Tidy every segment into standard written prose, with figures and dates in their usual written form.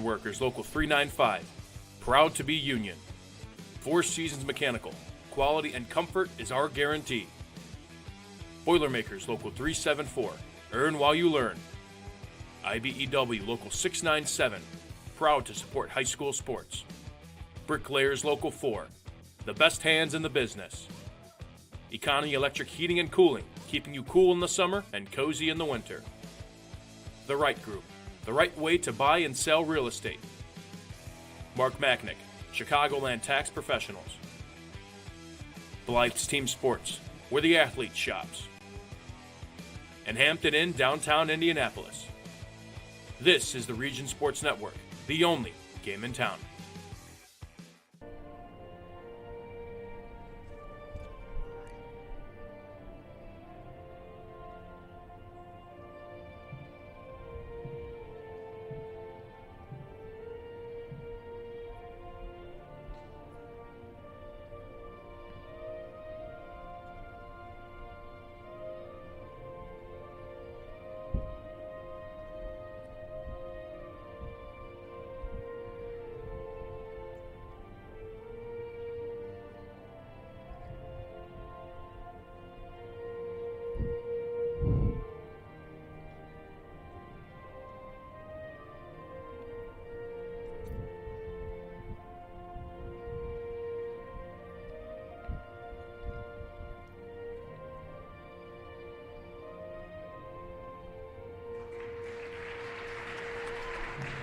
Ironworkers Local 395, proud to be union. Four Seasons Mechanical, quality and comfort is our guarantee. Boilermakers Local 374, earn while you learn. IBEW Local 697, proud to support high school sports. Bricklayers Local 4, the best hands in the business. Economy Electric Heating and Cooling, keeping you cool in the summer and cozy in the winter. The Right Group, the right way to buy and sell real estate. Mark Macknick, Chicagoland Tax Professionals. Blythe's Team Sports, where the athlete shops. And Hampton Inn, downtown Indianapolis. This is the Region Sports Network, the only game in town.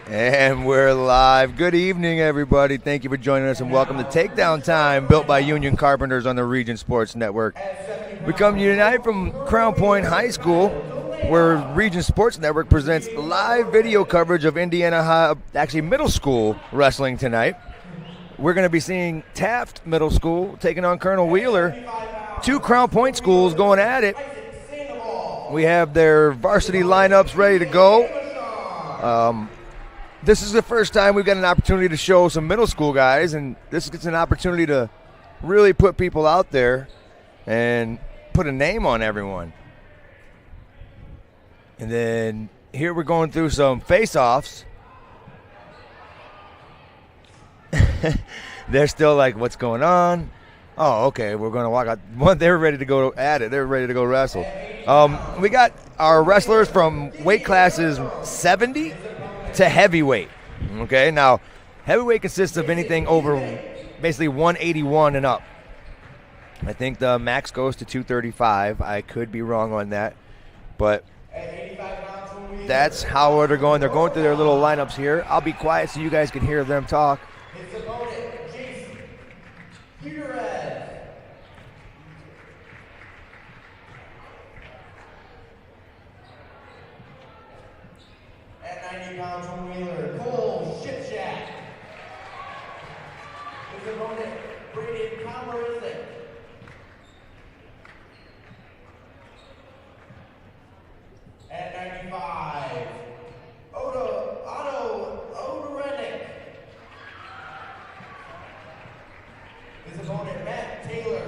And we're live. Good evening, everybody. Thank you for joining us, and welcome to Takedown Time, built by Union Carpenters on the Region Sports Network. We come to you tonight from Crown Point High School, where Region Sports Network presents live video coverage of Indiana High, actually middle school wrestling tonight. We're going to be seeing Taft Middle School taking on Colonel Wheeler. Two Crown Point schools going at it. We have their varsity lineups ready to go. This is the first time we've got an opportunity to show some middle school guys, and this is an opportunity to really put people out there and put a name on everyone. And then here we're going through some face-offs. They're still like, what's going on? Oh, okay, we're going to walk out. Well, they're ready to go at it. They're ready to go wrestle. We got our wrestlers from weight classes 70 to heavyweight. Okay, now heavyweight consists of anything over basically 181 and up. I think the max goes to 235. I could be wrong on that, but that's how they're going. They're going through their little lineups here. I'll be quiet so you guys can hear them talk. At 90 pounds from Wheeler, Cole Shipshack. His opponent, Braden Comerizic. At 95, Otto Oderenick. His opponent, Matt Taylor.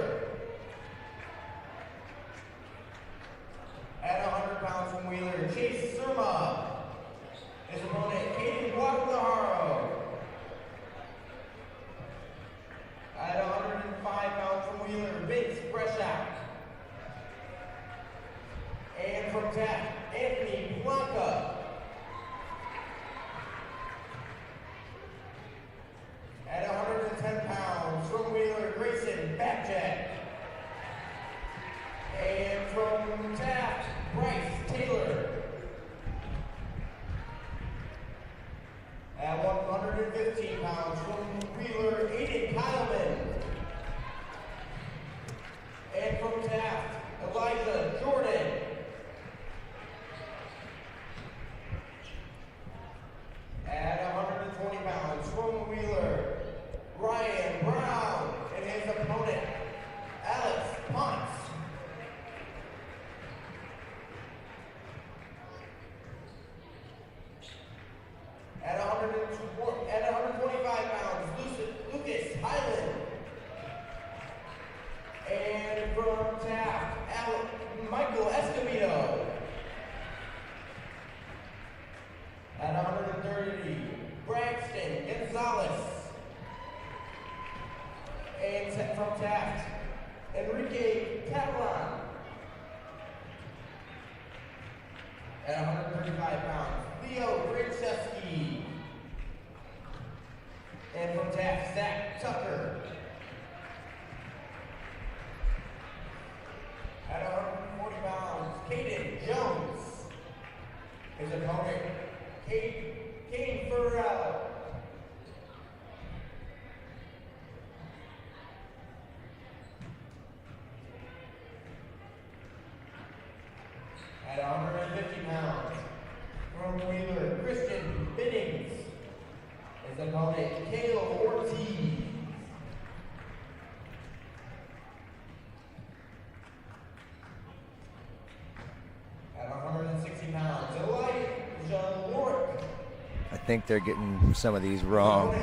At 100 pounds from Wheeler, Chase Surma. His opponent, Caden Guadalajara. At 105 pounds from Gonzalez. And from Taft, Enrique Catalan. At 135 pounds, Leo Grinchevsky. And from Taft, Zach Tucker. At 140 pounds, Caden Jones. His opponent, Kane Burrell. At 150 pounds, from Wheeler, Christian Biddings. His opponent, Cale Ortiz. At 160 pounds, Elijah Lorick. I think they're getting some of these wrong.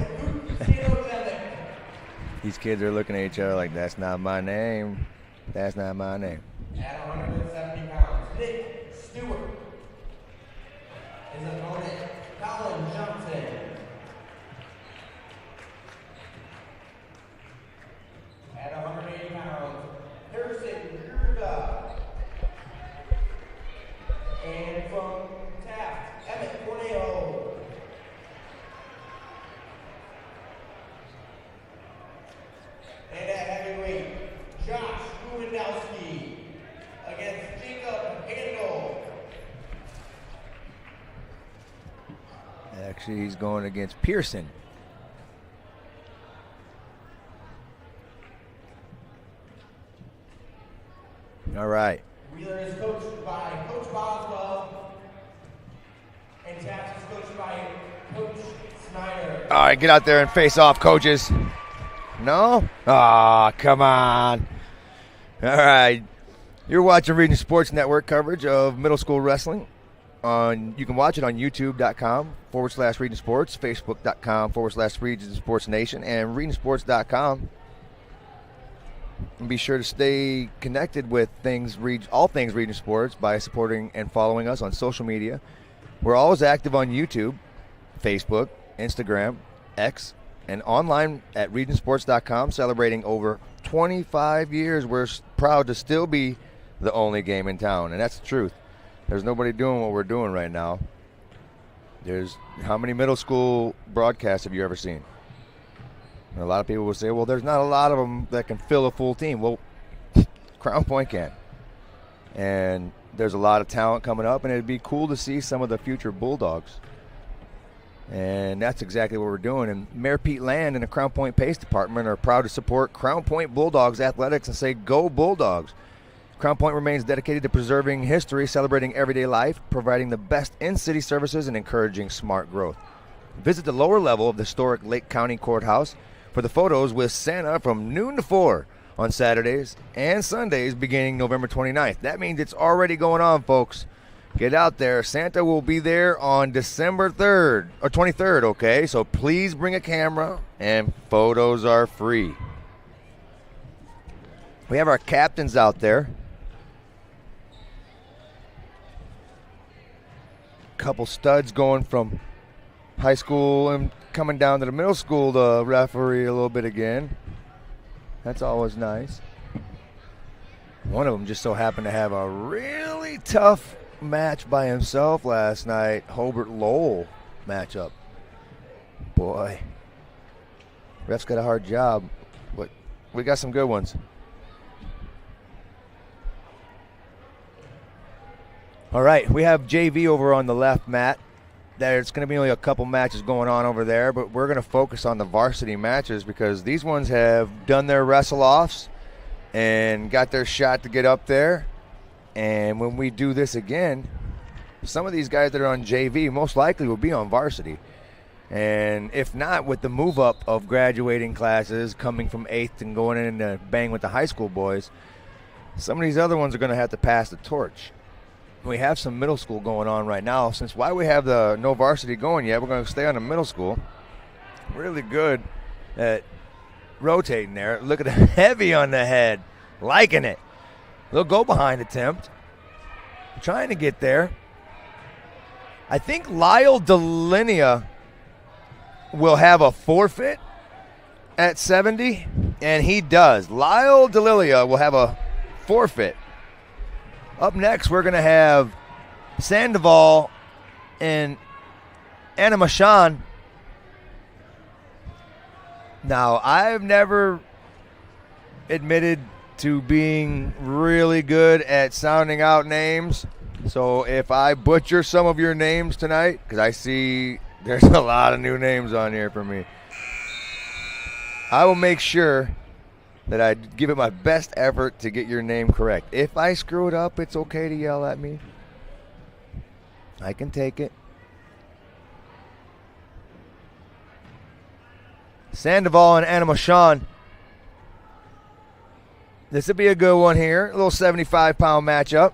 These kids are looking at each other like, that's not my name. That's not my name. At 170 pounds, Nick Stewart. His opponent, Colin Johnson. At 180 pounds, Harrison Gerda. And from Taft, Emmett Cornejo. And at heavyweight, Josh Lewandowski against Jacob Handel. Actually, he's going against Pearson. All right. Wheeler is coached by Coach Boswell, and Taft is coached by Coach Snyder. All right, get out there and face off, coaches. No? Aw, come on. All right. You're watching Region Sports Network coverage of middle school wrestling. You can watch it on youtube.com/Region Sports, facebook.com/Region Sports Nation, and regionsports.com. And be sure to stay connected with all things Region Sports by supporting and following us on social media. We're always active on YouTube, Facebook, Instagram, X, and online at regionsports.com, celebrating over 25 years. We're proud to still be the only game in town, and that's the truth. There's nobody doing what we're doing right now. How many middle school broadcasts have you ever seen? And a lot of people will say, well, there's not a lot of them that can fill a full team. Well, Crown Point can. And there's a lot of talent coming up, and it'd be cool to see some of the future Bulldogs. And that's exactly what we're doing. And Mayor Pete Land and the Crown Point Pace Department are proud to support Crown Point Bulldogs athletics and say, go Bulldogs. Crown Point remains dedicated to preserving history, celebrating everyday life, providing the best in-city services, and encouraging smart growth. Visit the lower level of the historic Lake County Courthouse for the photos with Santa from noon to 4 on Saturdays and Sundays beginning November 29th. That means it's already going on, folks. Get out there. Santa will be there on December 3rd or 23rd, okay? So please bring a camera, and photos are free. We have our captains out there. Couple studs going from high school and coming down to the middle school to referee a little bit again. That's always nice. One of them just so happened to have a really tough match by himself last night. Hobart Lowell matchup. Boy, ref's got a hard job, but we got some good ones. All right, we have JV over on the left, Matt. There's going to be only a couple matches going on over there, but we're going to focus on the varsity matches because these ones have done their wrestle-offs and got their shot to get up there. And when we do this again, some of these guys that are on JV most likely will be on varsity. And if not, with the move-up of graduating classes coming from 8th and going in to bang with the high school boys, some of these other ones are going to have to pass the torch. We have some middle school going on right now. Since why we have the no varsity going yet, we're going to stay on the middle school. Really good at rotating there. Look at the heavy on the head. Liking it. Little go behind attempt. Trying to get there. I think Lyle Delinea will have a forfeit at 70, and he does. Lyle Delilia will have a forfeit. Up next, we're going to have Sandoval and Animashan. Now, I've never admitted to being really good at sounding out names, so if I butcher some of your names tonight, because I see there's a lot of new names on here for me, I will make sure that I give it my best effort to get your name correct. If I screw it up, it's okay to yell at me. I can take it. Sandoval and Animashan. This would be a good one here. A little 75-pound matchup.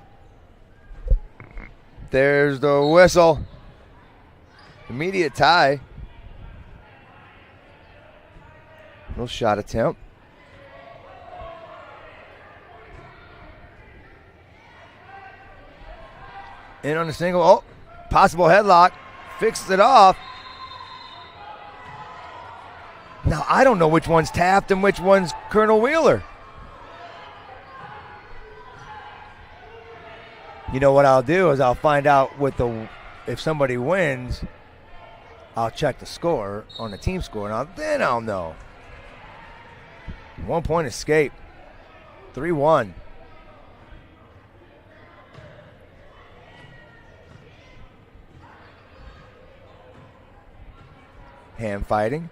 There's the whistle. Immediate tie. Little shot attempt. In on the single. Oh, possible headlock. Fixes it off. Now, I don't know which one's Taft and which one's Colonel Wheeler. You know what I'll do is I'll find out if somebody wins, I'll check the score on the team score, and then I'll know. 1 point escape. 3-1. Hand fighting.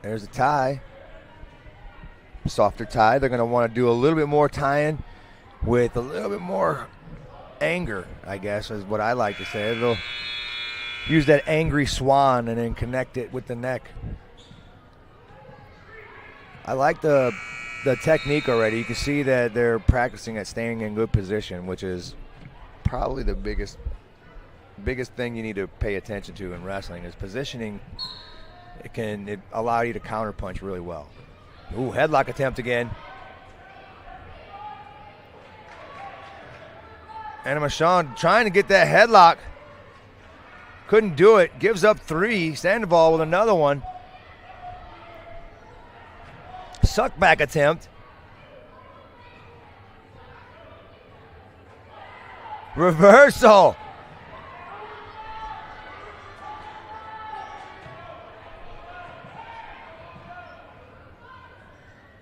There's a tie. Softer tie. They're going to want to do a little bit more tying with a little bit more anger, I guess, is what I like to say. They'll use that angry swan and then connect it with the neck. I like the technique already. You can see that they're practicing at staying in good position, which is probably the biggest thing you need to pay attention to in wrestling is positioning. It allow you to counterpunch really well. Ooh, headlock attempt again. Animashan trying to get that headlock. Couldn't do it. Gives up 3. Sandoval with another one. Suck back attempt. Reversal.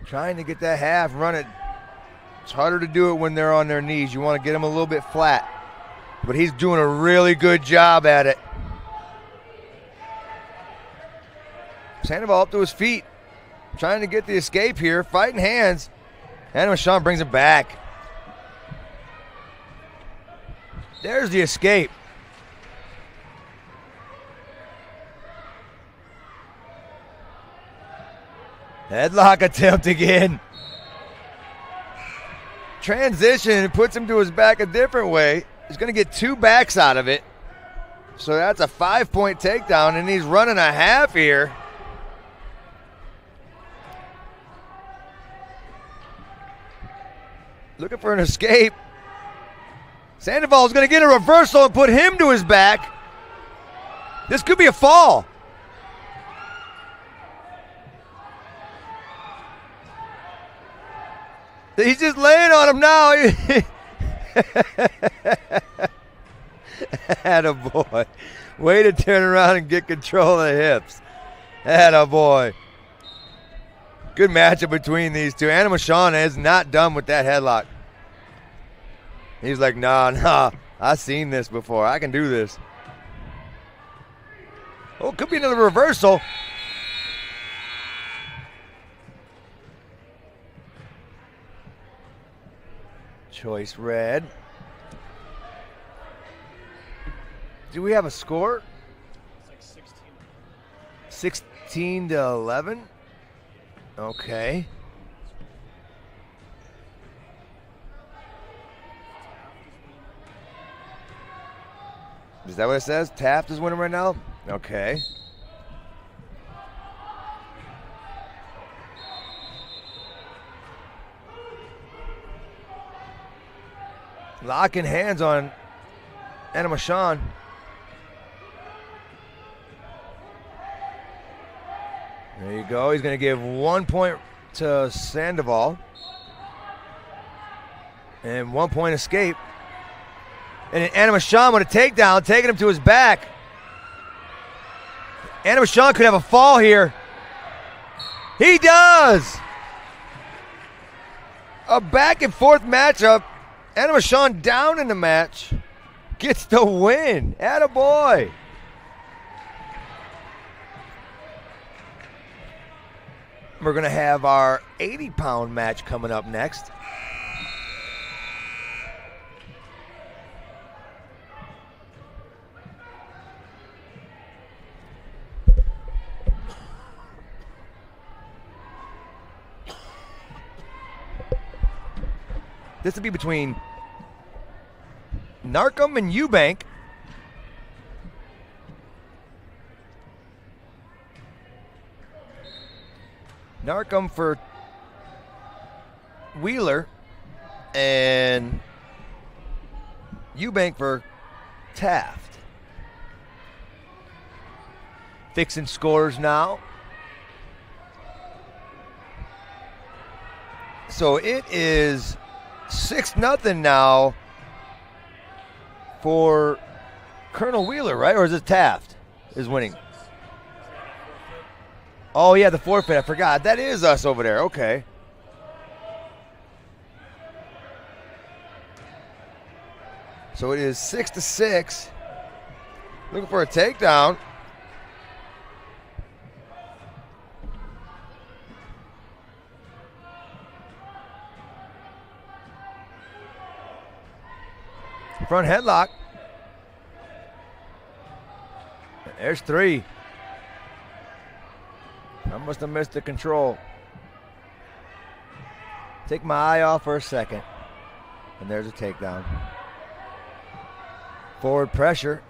Trying to get that half, run it. It's harder to do it when they're on their knees. You want to get them a little bit flat. But he's doing a really good job at it. Sandoval up to his feet. Trying to get the escape here. Fighting hands. Animashan brings it back. There's the escape. Headlock attempt again. Transition, puts him to his back a different way. He's going to get 2 backs out of it. So that's a 5-point takedown, and he's running a half here. Looking for an escape. Sandoval's going to get a reversal and put him to his back. This could be a fall. He's just laying on him now. Attaboy. Way to turn around and get control of the hips. Attaboy. Good matchup between these two. Animashan is not done with that headlock. He's like, nah, I've seen this before. I can do this. Oh, could be another reversal. Choice red. Do we have a score? It's like 16 to 11. Okay. Is that what it says? Taft is winning right now? Okay. Locking hands on Animashan. There you go. He's going to give 1 point to Sandoval. And 1 point escape. And Animashawn with a takedown, taking him to his back. Animashawn could have a fall here. He does! A back and forth matchup. Animashawn down in the match. Gets the win. Attaboy. We're going to have our 80-pound match coming up next. This will be between Narcom and Eubank. Narcom for Wheeler and Eubank for Taft. Fixing scores now. So it is 6-0 now for Colonel Wheeler, right? Or is it Taft is winning? Oh, yeah, the forfeit. I forgot. That is us over there. Okay. So it is 6-6. Looking for a takedown. Front headlock. There's 3. I must have missed the control. Take my eye off for a second. And there's a takedown. Forward pressure.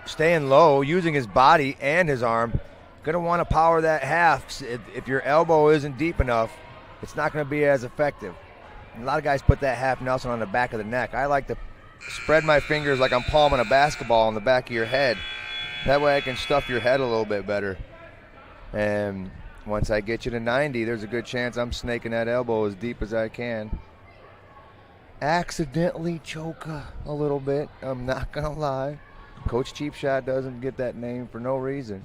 Staying low, using his body and his arm. Gonna want to power that half. If your elbow isn't deep enough, it's not gonna be as effective. And a lot of guys put that half Nelson on the back of the neck. I like to spread my fingers like I'm palming a basketball on the back of your head. That way I can stuff your head a little bit better. And once I get you to 90, there's a good chance I'm snaking that elbow as deep as I can. Accidentally choke a little bit. I'm not going to lie. Coach Cheap Shot doesn't get that name for no reason.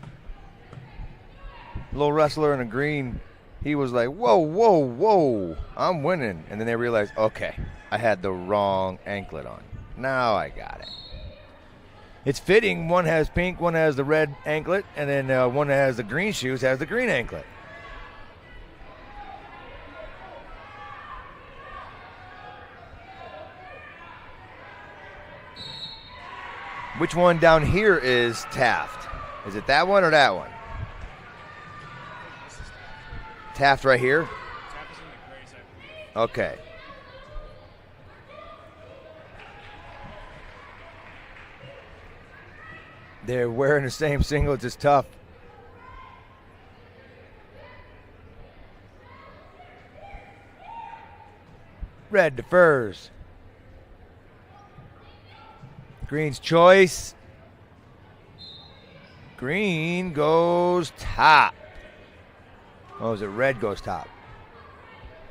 Little wrestler in the green, he was like, whoa, whoa, whoa, I'm winning. And then they realized, okay, I had the wrong anklet on. Now I got it. It's fitting. One has pink, one has the red anklet, and then one that has the green shoes has the green anklet. Which one down here is Taft? Is it that one or that one? Taft right here? Okay. They're wearing the same singlets. It's tough. Red defers. Green's choice. Green goes top. Oh, is it red goes top?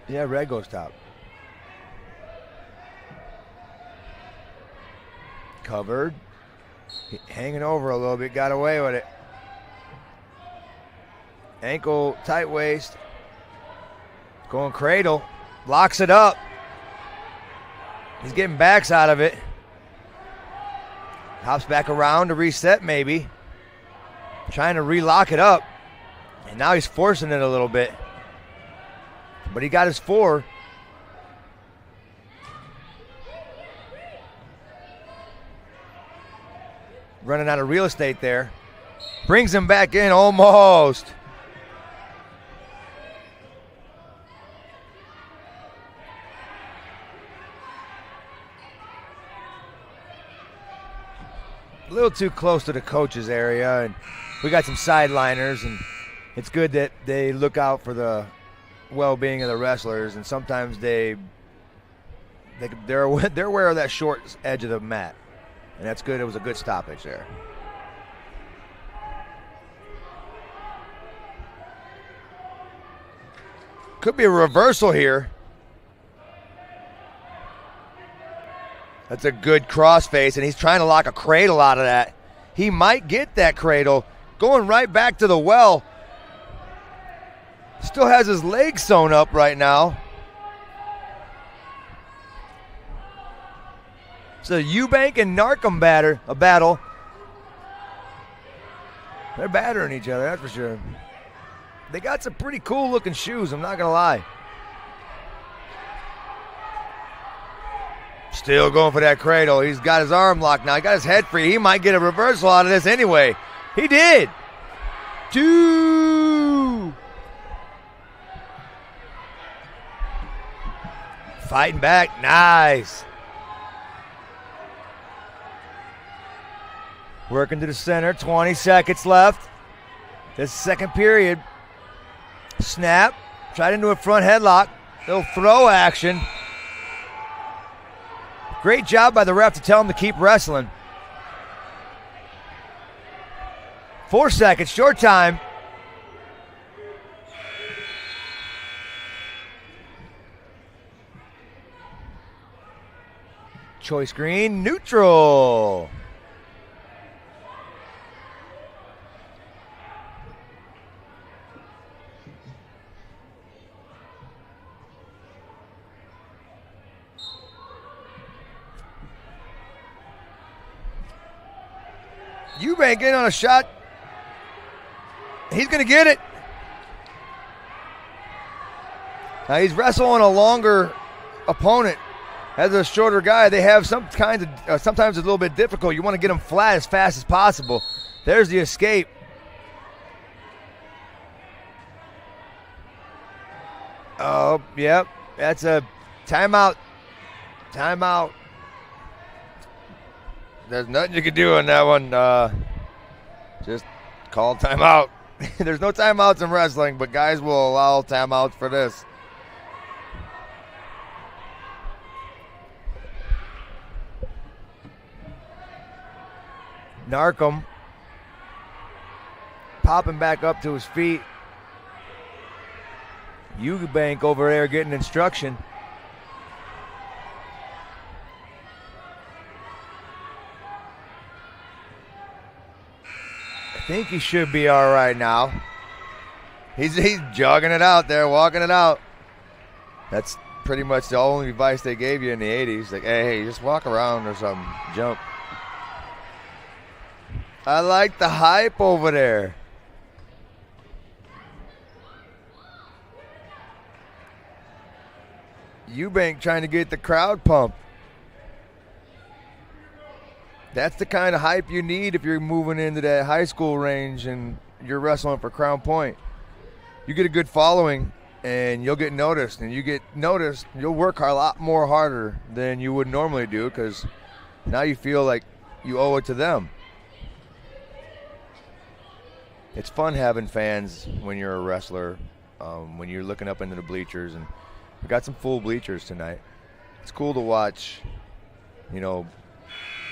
Yeah, red goes top. Covered. Hanging over a little bit, got away with it. Ankle, tight waist. Going cradle. Locks it up. He's getting backs out of it. Hops back around to reset maybe. Trying to relock it up. And now he's forcing it a little bit. But he got his 4. Running out of real estate there. Brings him back in almost. A little too close to the coach's area, and we got some sideliners, and it's good that they look out for the well-being of the wrestlers, and sometimes they're aware of that short edge of the mat. And that's good. It was a good stoppage there. Could be a reversal here. That's a good crossface, and he's trying to lock a cradle out of that. He might get that cradle. Going right back to the well. Still has his legs sewn up right now. It's a Eubank and Narcombe battle. They're battering each other, that's for sure. They got some pretty cool looking shoes, I'm not going to lie. Still going for that cradle. He's got his arm locked now. He got his head free. He might get a reversal out of this anyway. He did. 2. Fighting back. Nice. Working to the center. 20 seconds left. This second period. Snap. Tried into a front headlock. Little throw action. Great job by the ref to tell him to keep wrestling. 4 seconds, short time. Choice green, neutral. Eubank in on a shot. He's going to get it. Now he's wrestling a longer opponent. As a shorter guy, they have some kinds of, sometimes it's a little bit difficult. You want to get them flat as fast as possible. There's the escape. Oh, yep. That's a timeout. Timeout. There's nothing you can do on that one. Just call timeout. There's no timeouts in wrestling, but guys will allow timeouts for this. Narcombe popping back up to his feet. Eubank over there getting instruction. I think he should be all right now. He's jogging it out there, walking it out. That's pretty much the only advice they gave you in the 80s. Like, hey, just walk around or something, jump. I like the hype over there. Eubank trying to get the crowd pumped. That's the kind of hype you need if you're moving into that high school range and you're wrestling for Crown Point. You get a good following and you'll get noticed. And you get noticed, you'll work a lot more harder than you would normally do because now you feel like you owe it to them. It's fun having fans when you're a wrestler, when you're looking up into the bleachers. And we got some full bleachers tonight. It's cool to watch, you know,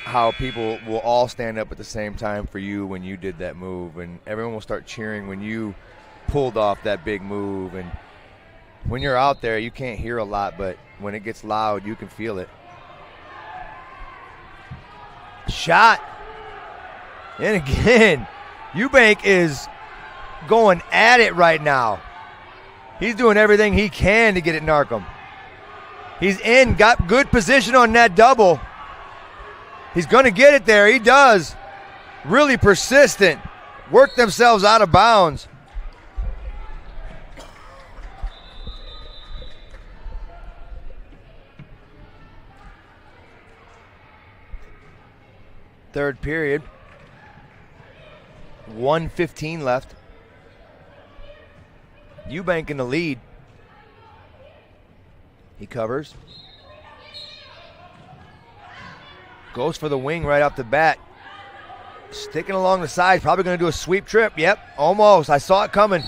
how people will all stand up at the same time for you when you did that move. And everyone will start cheering when you pulled off that big move. And when you're out there, you can't hear a lot, but when it gets loud, you can feel it. Shot. And again, Eubank is going at it right now. He's doing everything he can to get at Narcombe. He's in, got good position on that double. He's going to get it there. He does. Really persistent. Work themselves out of bounds. Third period. 1:15 left. Eubank in the lead. He covers. Goes for the wing right off the bat. Sticking along the side. Probably going to do a sweep trip. Yep, almost. I saw it coming.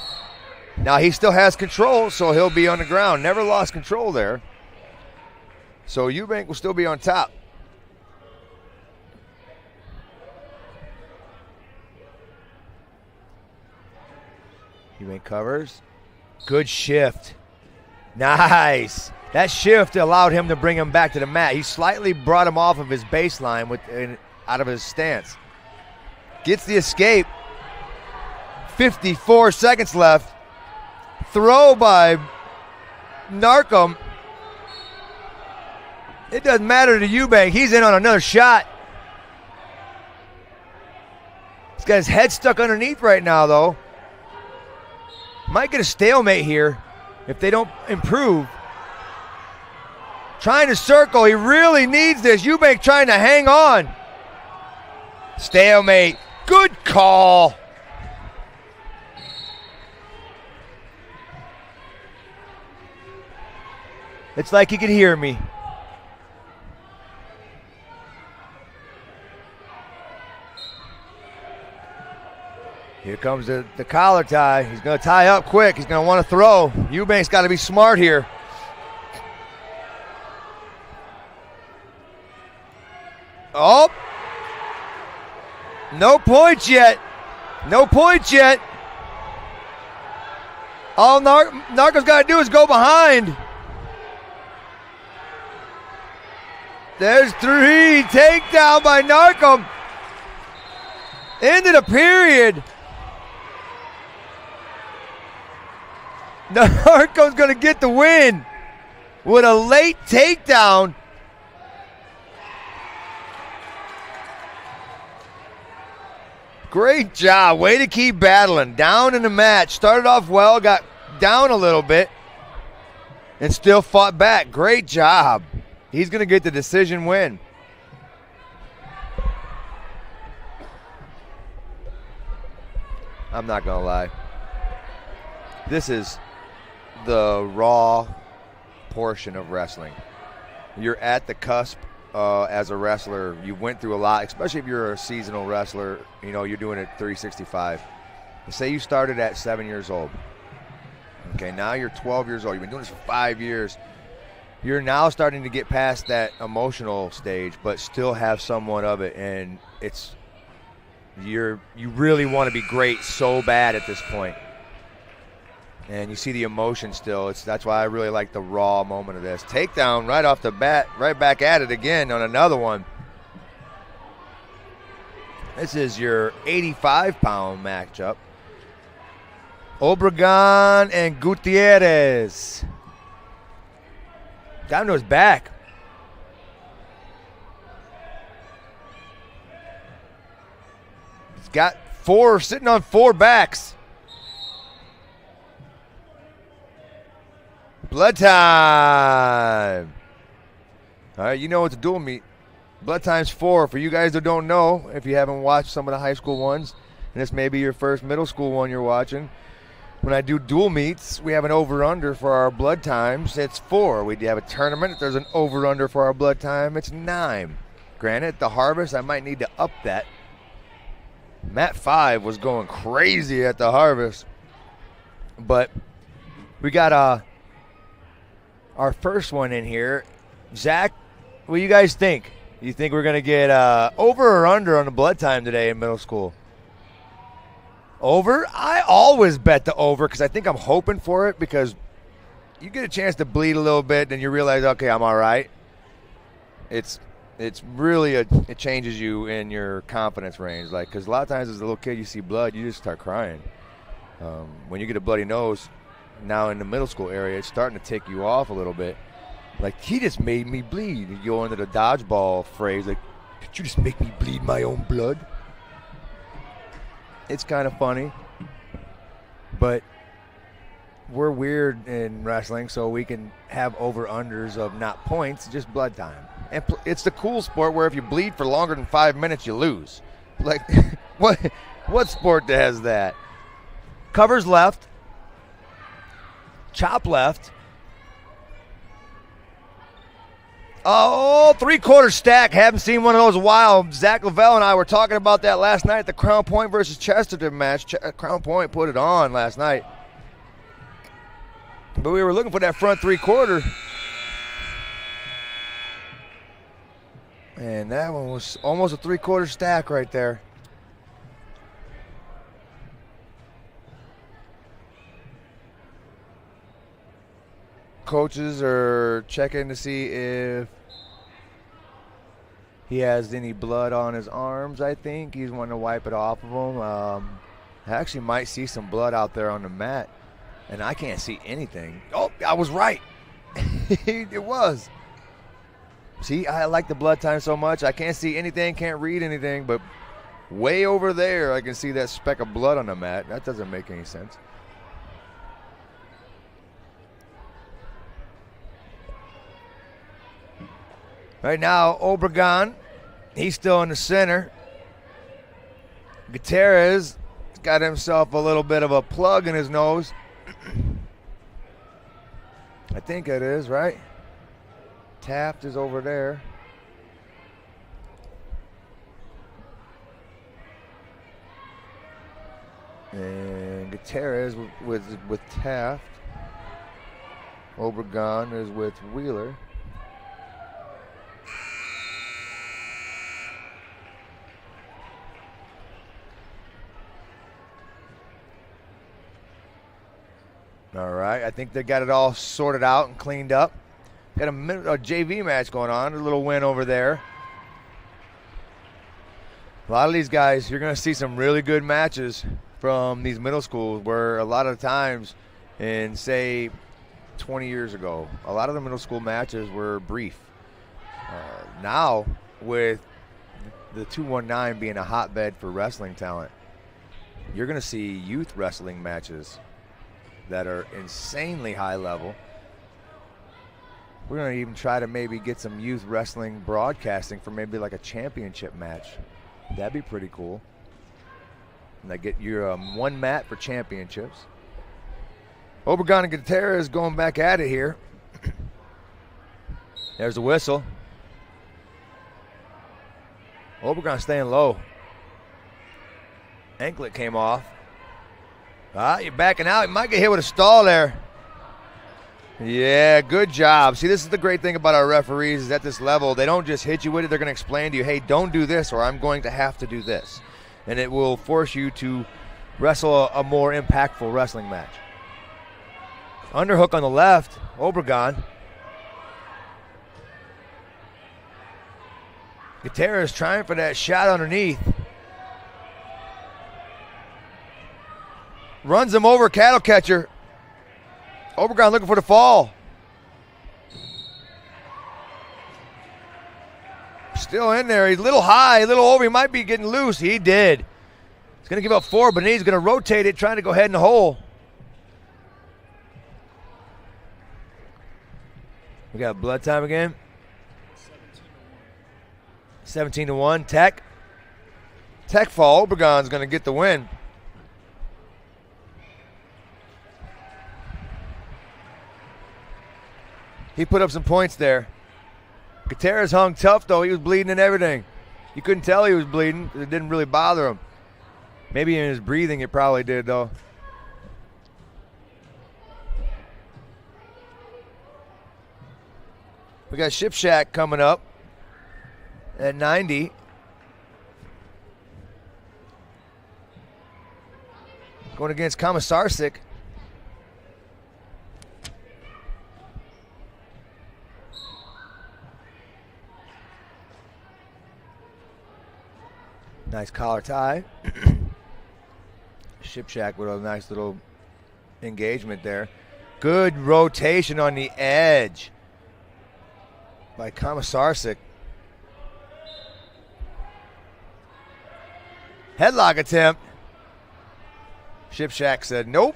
Now he still has control, so he'll be on the ground. Never lost control there. So Eubank will still be on top. Eubank covers. Good shift. Nice. That shift allowed him to bring him back to the mat. He slightly brought him off of his baseline out of his stance. Gets the escape. 54 seconds left. Throw by Narcom. It doesn't matter to Eubank. He's in on another shot. He's got his head stuck underneath right now, though. Might get a stalemate here if they don't improve. Trying to circle. He really needs this. Eubank trying to hang on. Stalemate. Good call. It's like he could hear me. Here comes the collar tie. He's going to tie up quick. He's going to want to throw. Eubank's got to be smart here. Oh. No points yet. No points yet. All Narco's got to do is go behind. There's 3. Takedown by Narcom. Ended a period. Narcom's going to get the win with a late takedown. Great job. Way to keep battling. Down in the match. Started off well, got down a little bit, and still fought back. Great job. He's going to get the decision win. I'm not going to lie. This is the raw portion of wrestling. You're at the cusp as a wrestler. You went through a lot, especially if you're a seasonal wrestler. You know, you're doing it 365. Say you started at 7 years old. Okay, now you're 12 years old. You've been doing this for 5 years. You're now starting to get past that emotional stage, but still have somewhat of it, and you really want to be great so bad at this point. And you see the emotion still. That's why I really like the raw moment of this. Takedown right off the bat, right back at it again on another one. This is your 85-pound matchup. Obregon and Gutierrez. Down to his back. He's got sitting on 4 backs. Blood time. All right, you know it's a dual meet. Blood time's 4. For you guys that don't know, if you haven't watched some of the high school ones, and this may be your first middle school one you're watching, when I do dual meets, we have an over-under for our blood times. It's 4. We have a tournament. If there's an over-under for our blood time, it's 9. Granted, the Harvest, I might need to up that. Mat 5 was going crazy at the Harvest. But we got our first one in here. Zach, what do you guys think? You think we're going to get over or under on the blood time today in middle school? Over? I always bet the over because I think I'm hoping for it, because you get a chance to bleed a little bit and you realize, okay, I'm all right. It's really it changes you in your confidence range. Like, because a lot of times as a little kid you see blood, you just start crying. When you get a bloody nose, now in the middle school area, it's starting to tick you off a little bit. Like, he just made me bleed. You go into the dodgeball phrase, like, did you just make me bleed my own blood? It's kind of funny, but we're weird in wrestling, so we can have over-unders of not points, just blood time. And it's the cool sport where if you bleed for longer than 5 minutes, you lose. Like, what sport has that? Covers left. Chop left. Oh, 3/4 stack. Haven't seen one of those in a while. Zach Lavelle and I were talking about that last night at the Crown Point versus Chesterton match. Crown Point put it on last night. But we were looking for that front 3/4. And that one was almost a 3/4 stack right there. coaches are checking to see if he has any blood on his arms, I think. He's wanting to wipe it off of him. I actually might see some blood out there on the mat, and I can't see anything. Oh, I was right. It was. See, I like the blood time so much. I can't see anything, can't read anything, but way over there I can see that speck of blood on the mat. That doesn't make any sense. Right now, Obregon, he's still in the center. Gutierrez got himself a little bit of a plug in his nose. I think it is, right? Taft is over there. And Gutierrez with Taft. Obregon is with Wheeler. All right, I think they got it all sorted out and cleaned up. Got a JV match going on, a little win over there. A lot of these guys, you're going to see some really good matches from these middle schools where a lot of times in, say, 20 years ago, a lot of the middle school matches were brief. Now, with the 219 being a hotbed for wrestling talent, you're going to see youth wrestling matches that are insanely high level. We're going to even try to maybe get some youth wrestling broadcasting for maybe like a championship match. That'd be pretty cool. And they get your one mat for championships. Obregon and Gutierrez going back at it here. There's a whistle. Obregon staying low. Anklet came off. You're backing out. You might get hit with a stall there. Yeah, good job. See, this is the great thing about our referees is at this level, they don't just hit you with it. They're going to explain to you, hey, don't do this or I'm going to have to do this. And it will force you to wrestle a more impactful wrestling match. Underhook on the left, Obregon. Gutierrez trying for that shot underneath. Runs him over, cattle catcher. Obregon looking for the fall. Still in there. He's a little high, a little over. He might be getting loose. He did. He's going to give up 4, but he's going to rotate it, trying to go head in the hole. We got blood time again. 17-1. Tech fall. Obregon's going to get the win. He put up some points there. Gutierrez hung tough, though. He was bleeding and everything. You couldn't tell he was bleeding. It didn't really bother him. Maybe in his breathing it probably did, though. We got Ship Shack coming up at 90. Going against Komisarczyk. Nice collar tie. Ship Shack with a nice little engagement there. Good rotation on the edge by Komisarczyk. Headlock attempt. Ship Shack said nope.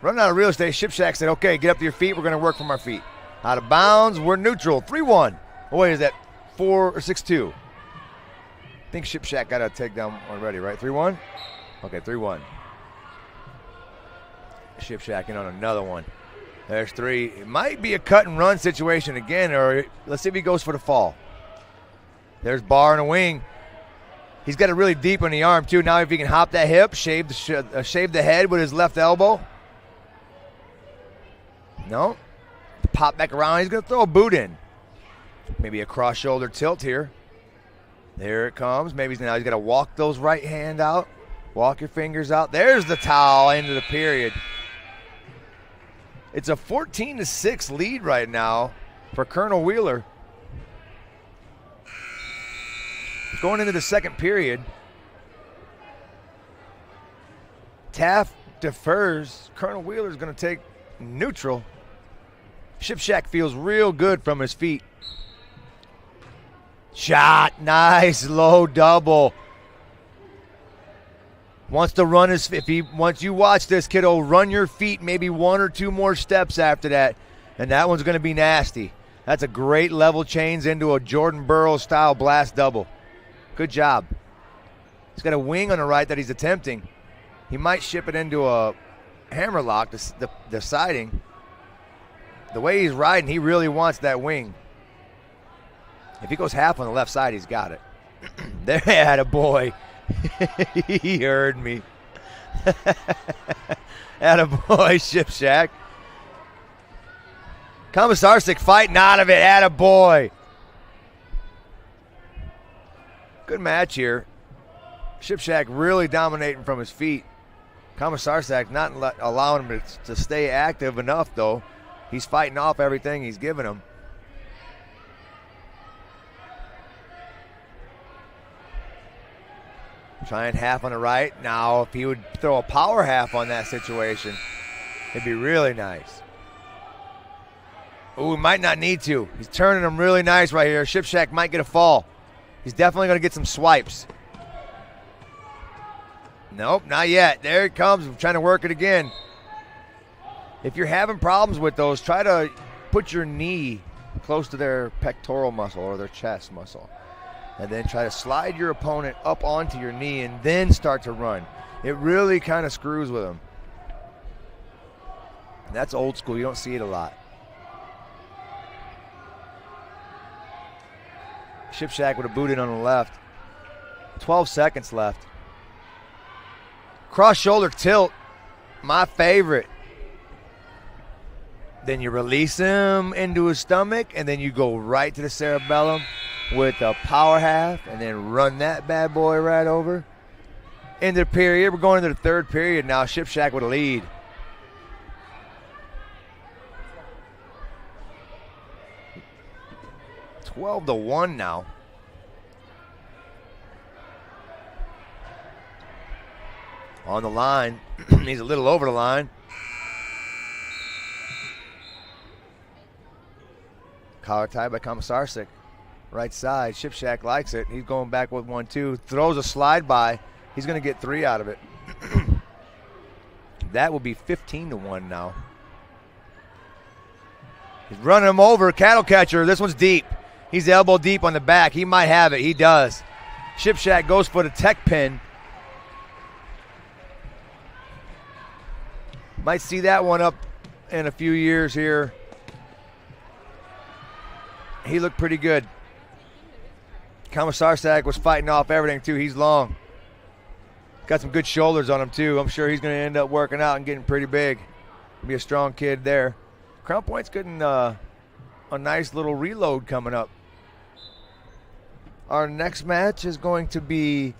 Running out of real estate, Ship Shack said, okay, get up to your feet. We're going to work from our feet. Out of bounds, we're neutral. 3-1. Oh, wait, is that 4 or 6-2? I think Ship Shack got a takedown already, right? 3-1? Okay, 3-1. Ship Shack in on another one. There's 3. It might be a cut and run situation again, or let's see if he goes for the fall. There's bar and a wing. He's got it really deep on the arm, too. Now if he can hop that hip, shave the head with his left elbow. No. Pop back around. He's going to throw a boot in. Maybe a cross-shoulder tilt here. There it comes. Maybe now he's got to walk those right hand out. Walk your fingers out. There's the towel, end of the period. It's a 14-6 lead right now for Colonel Wheeler. Going into the second period, Taft defers. Colonel Wheeler's going to take neutral. Shipshack feels real good from his feet. Shot, nice, low double. Wants to run his, once you watch this, kiddo, run your feet maybe one or two more steps after that, and that one's going to be nasty. That's a great level change into a Jordan Burroughs style blast double. Good job. He's got a wing on the right that he's attempting. He might ship it into a hammerlock, the siding. The way he's riding, he really wants that wing. If he goes half on the left side, he's got it. There, had a boy. He heard me. Attaboy, Shipshack. Komisarczyk fighting out of it. Attaboy. Good match here. Shipshack really dominating from his feet. Komisarczyk not allowing him to stay active enough, though. He's fighting off everything he's giving him. Trying half on the right. Now, if he would throw a power half on that situation, it'd be really nice. Oh, he might not need to. He's turning him really nice right here. Shipshack might get a fall. He's definitely going to get some swipes. Nope, not yet. There it comes. I'm trying to work it again. If you're having problems with those, try to put your knee close to their pectoral muscle or their chest muscle. And then try to slide your opponent up onto your knee and then start to run. It really kind of screws with them. And that's old school. You don't see it a lot. Shipshack with a boot in on the left. 12 seconds left. Cross shoulder tilt. My favorite. Then you release him into his stomach, and then you go right to the cerebellum with a power half, and then run that bad boy right over. Into the period. We're going into the third period now. Shipshack with a lead. (12-1) now. On the line. He's a little over the line. Collar tie by Komisarczyk. Right side. Shipshack likes it. He's going back with 1-2. Throws a slide by. He's going to get 3 out of it. That will be 15-1 now. He's running him over. Cattle catcher. This one's deep. He's elbow deep on the back. He might have it. He does. Shipshack goes for the tech pin. Might see that one up in a few years here. He looked pretty good. Komisarczyk was fighting off everything, too. He's long. Got some good shoulders on him, too. I'm sure he's going to end up working out and getting pretty big. Be a strong kid there. Crown Point's getting a nice little reload coming up. Our next match is going to be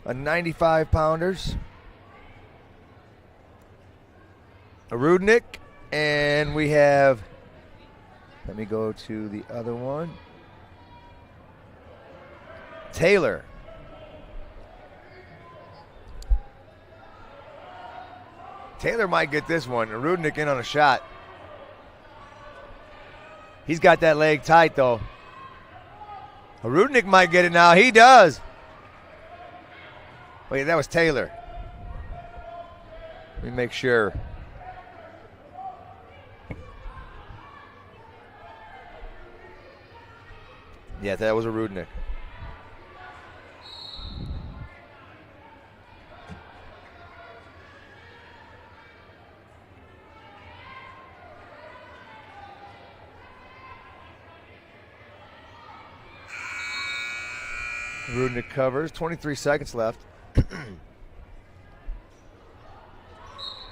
a 95-pounders. A Rudnick, and we have, let me go to the other one. Taylor. Taylor might get this one. Rudnick in on a shot. He's got that leg tight, though. Rudnick might get it now. He does. Wait, that was Taylor. Let me make sure. Yeah, that was a Rudnick. Rudnick covers. 23 seconds left.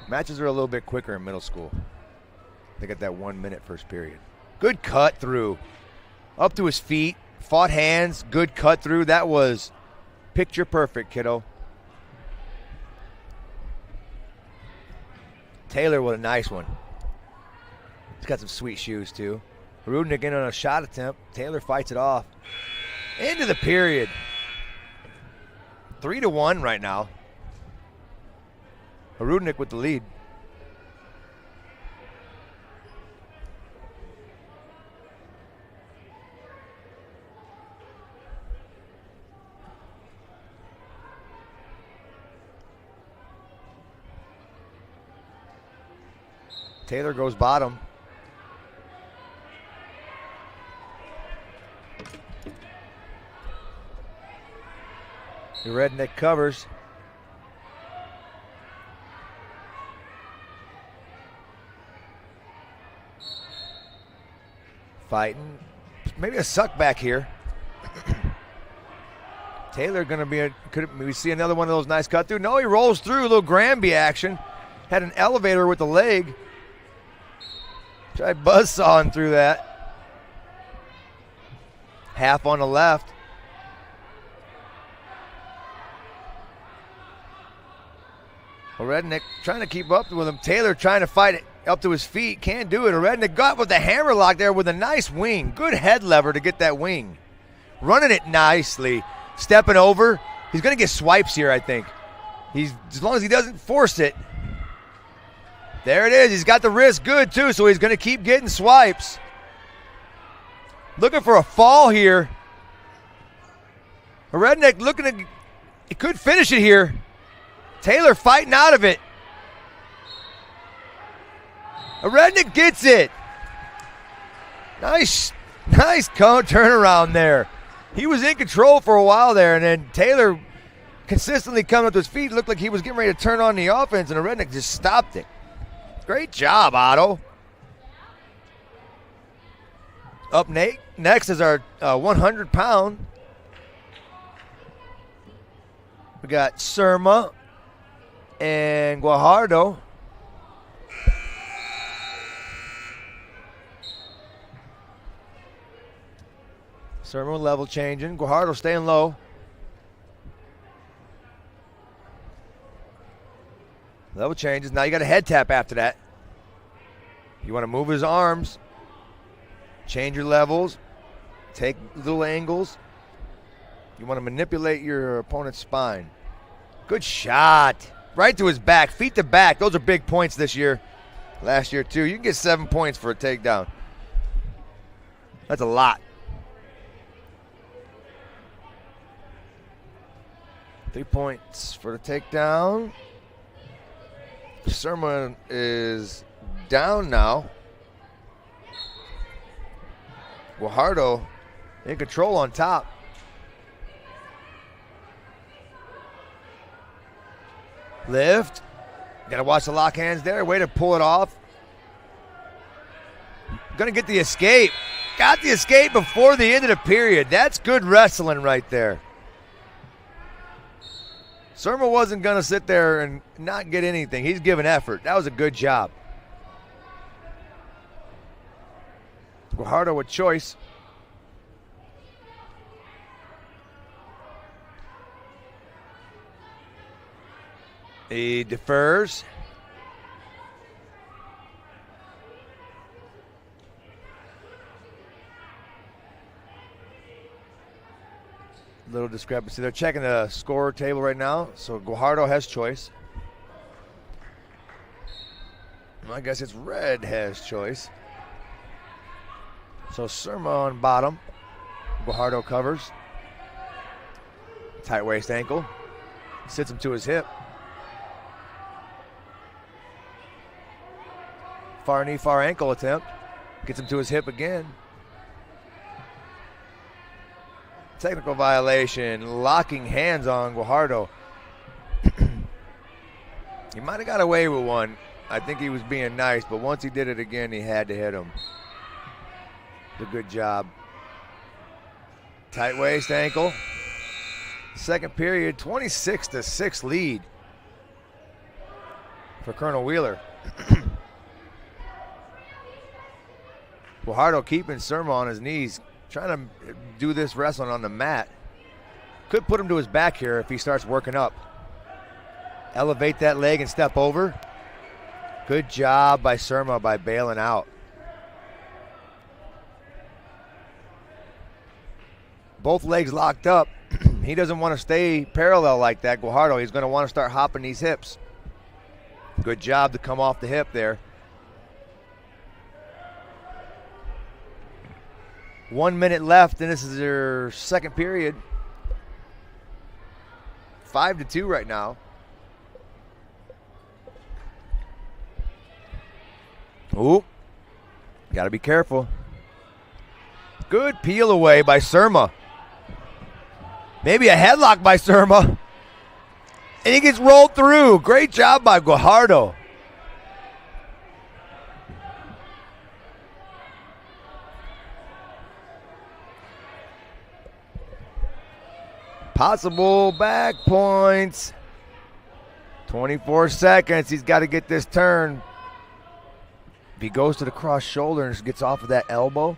Matches are a little bit quicker in middle school. They got that 1 minute first period. Good cut through. Up to his feet. Fought hands. Good cut through. That was picture perfect, kiddo. Taylor with a nice one. He's got some sweet shoes, too. Rudnick in on a shot attempt. Taylor fights it off. Into the period. 3-1 right now. Rudnick with the lead. Taylor goes bottom. The Redneck covers. Fighting. Maybe a suck back here. Taylor going to be could we see another one of those nice cut through? No, he rolls through. A little Granby action. Had an elevator with the leg. Tried buzzsawing through that. Half on the left. Rednick trying to keep up with him. Taylor trying to fight it up to his feet. Can't do it. Rednick got with the hammer lock there with a nice wing. Good head lever to get that wing. Running it nicely. Stepping over. He's going to get swipes here, I think. As long as he doesn't force it. There it is. He's got the wrist good, too, so he's going to keep getting swipes. Looking for a fall here. Rednick looking to, he could finish it here. Taylor fighting out of it. Rednick gets it. Nice turnaround there. He was in control for a while there, and then Taylor consistently coming up to his feet. Looked like he was getting ready to turn on the offense, and Rednick just stopped it. Great job, Otto. Up next is our 100-pound. We got Surma and Guajardo. Surma level changing. Guajardo staying low. Level changes. Now you got a head tap after that. You want to move his arms. Change your levels. Take little angles. You want to manipulate your opponent's spine. Good shot. Right to his back. Feet to back. Those are big points this year. Last year, too. You can get 7 points for a takedown. That's a lot. 3 points for the takedown. Surma is down now. Guajardo in control on top. Lift. Got to watch the lock hands there. Way to pull it off. Going to get the escape. Got the escape before the end of the period. That's good wrestling right there. Surma wasn't going to sit there and not get anything. He's giving effort. That was a good job. Guajardo with choice. He defers. Little discrepancy. They're checking the score table right now, so Guajardo has choice. I guess it's Red has choice. So Surma on bottom. Guajardo covers. Tight waist ankle. Sits him to his hip. Far knee, far ankle attempt. Gets him to his hip again. Technical violation. Locking hands on Guajardo. He might have got away with one. I think he was being nice, but once he did it again, he had to hit him. Did a good job. Tight waist ankle. Second period, 26-6 lead for Colonel Wheeler. Guajardo keeping Surma on his knees, trying to do this wrestling on the mat. Could put him to his back here if he starts working up. Elevate that leg and step over. Good job by Surma by bailing out. both legs locked up. He doesn't want to stay parallel like that, Guajardo. He's going to want to start hopping these hips. Good job to come off the hip there. 1 minute left, and this is their second period. 5-2 right now. Ooh, got to be careful. Good peel away by Surma. Maybe a headlock by Surma. And he gets rolled through. Great job by Guajardo. Possible back points. 24 seconds. He's got to get this turn. If he goes to the cross shoulder and gets off of that elbow,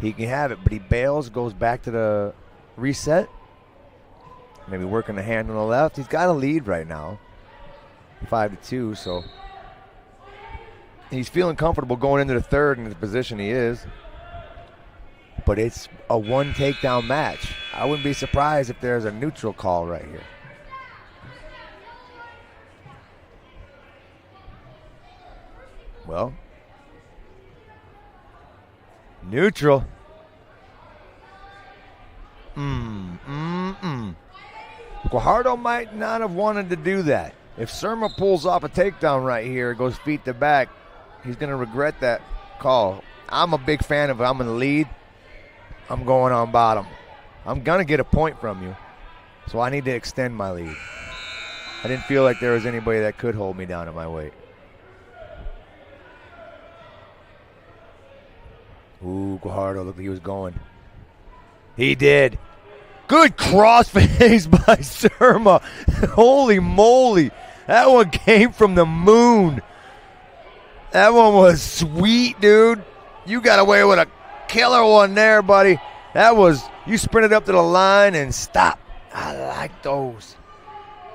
he can have it. But he bails, goes back to the reset. Maybe working the hand on the left. He's got a lead right now. 5-2, so he's feeling comfortable going into the third in the position he is. But it's a one takedown match. I wouldn't be surprised if there's a neutral call right here. Well, neutral. Guajardo might not have wanted to do that. If Surma pulls off a takedown right here, goes feet to back, he's going to regret that call. I'm a big fan of it. I'm in the lead. I'm going on bottom. I'm going to get a point from you, so I need to extend my lead. I didn't feel like there was anybody that could hold me down at my weight. Ooh, Guajardo looked like he was going. He did. Good crossface by Surma. Holy moly. That one came from the moon. That one was sweet, dude. You got away with a killer one there, buddy. That was, you sprinted up to the line and stopped. I like those.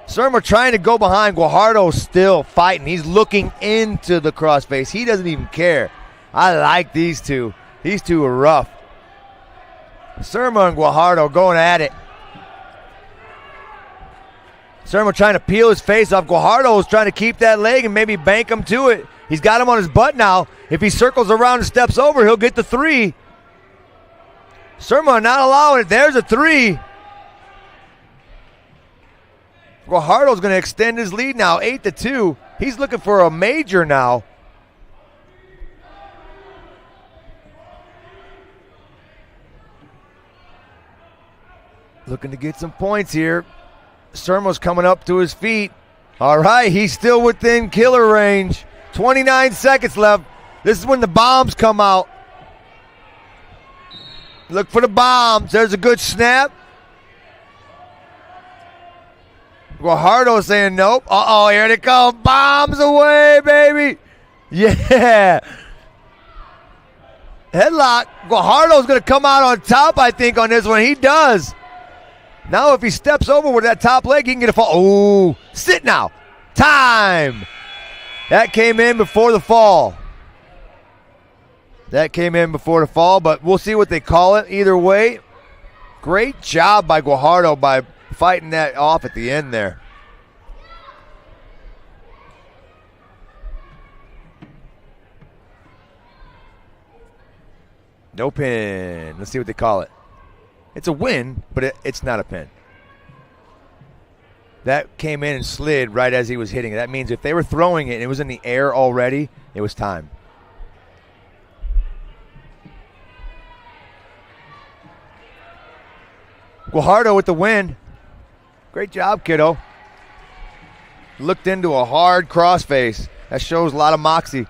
Surma trying to go behind. Guajardo still fighting. He's looking into the crossface. He doesn't even care. I like these two. These two are rough. Surma and Guajardo going at it. Surma trying to peel his face off. Guajardo's trying to keep that leg and maybe bank him to it. He's got him on his butt now. If he circles around and steps over, he'll get the three. Surma not allowing it. There's a three. Guajardo's going to extend his lead now, 8-2. He's looking for a major now. Looking to get some points here. Surma's coming up to his feet. All right, he's still within killer range. 29 seconds left. This is when the bombs come out. Look for the bombs. There's a good snap. Guajardo saying nope. Uh-oh, here they come. Bombs away, baby. Yeah. Headlock. Guajardo's going to come out on top, I think, on this one. He does. Now if he steps over with that top leg, he can get a fall. Ooh, sit now. Time. That came in before the fall. That came in before the fall, but we'll see what they call it. Either way, great job by Guajardo by fighting that off at the end there. No pin. Let's see what they call it. It's a win, but it's not a pin. That came in and slid right as he was hitting it. That means if they were throwing it and it was in the air already, it was time. Guajardo with the win. Great job, kiddo. Looked into a hard crossface. That shows a lot of moxie.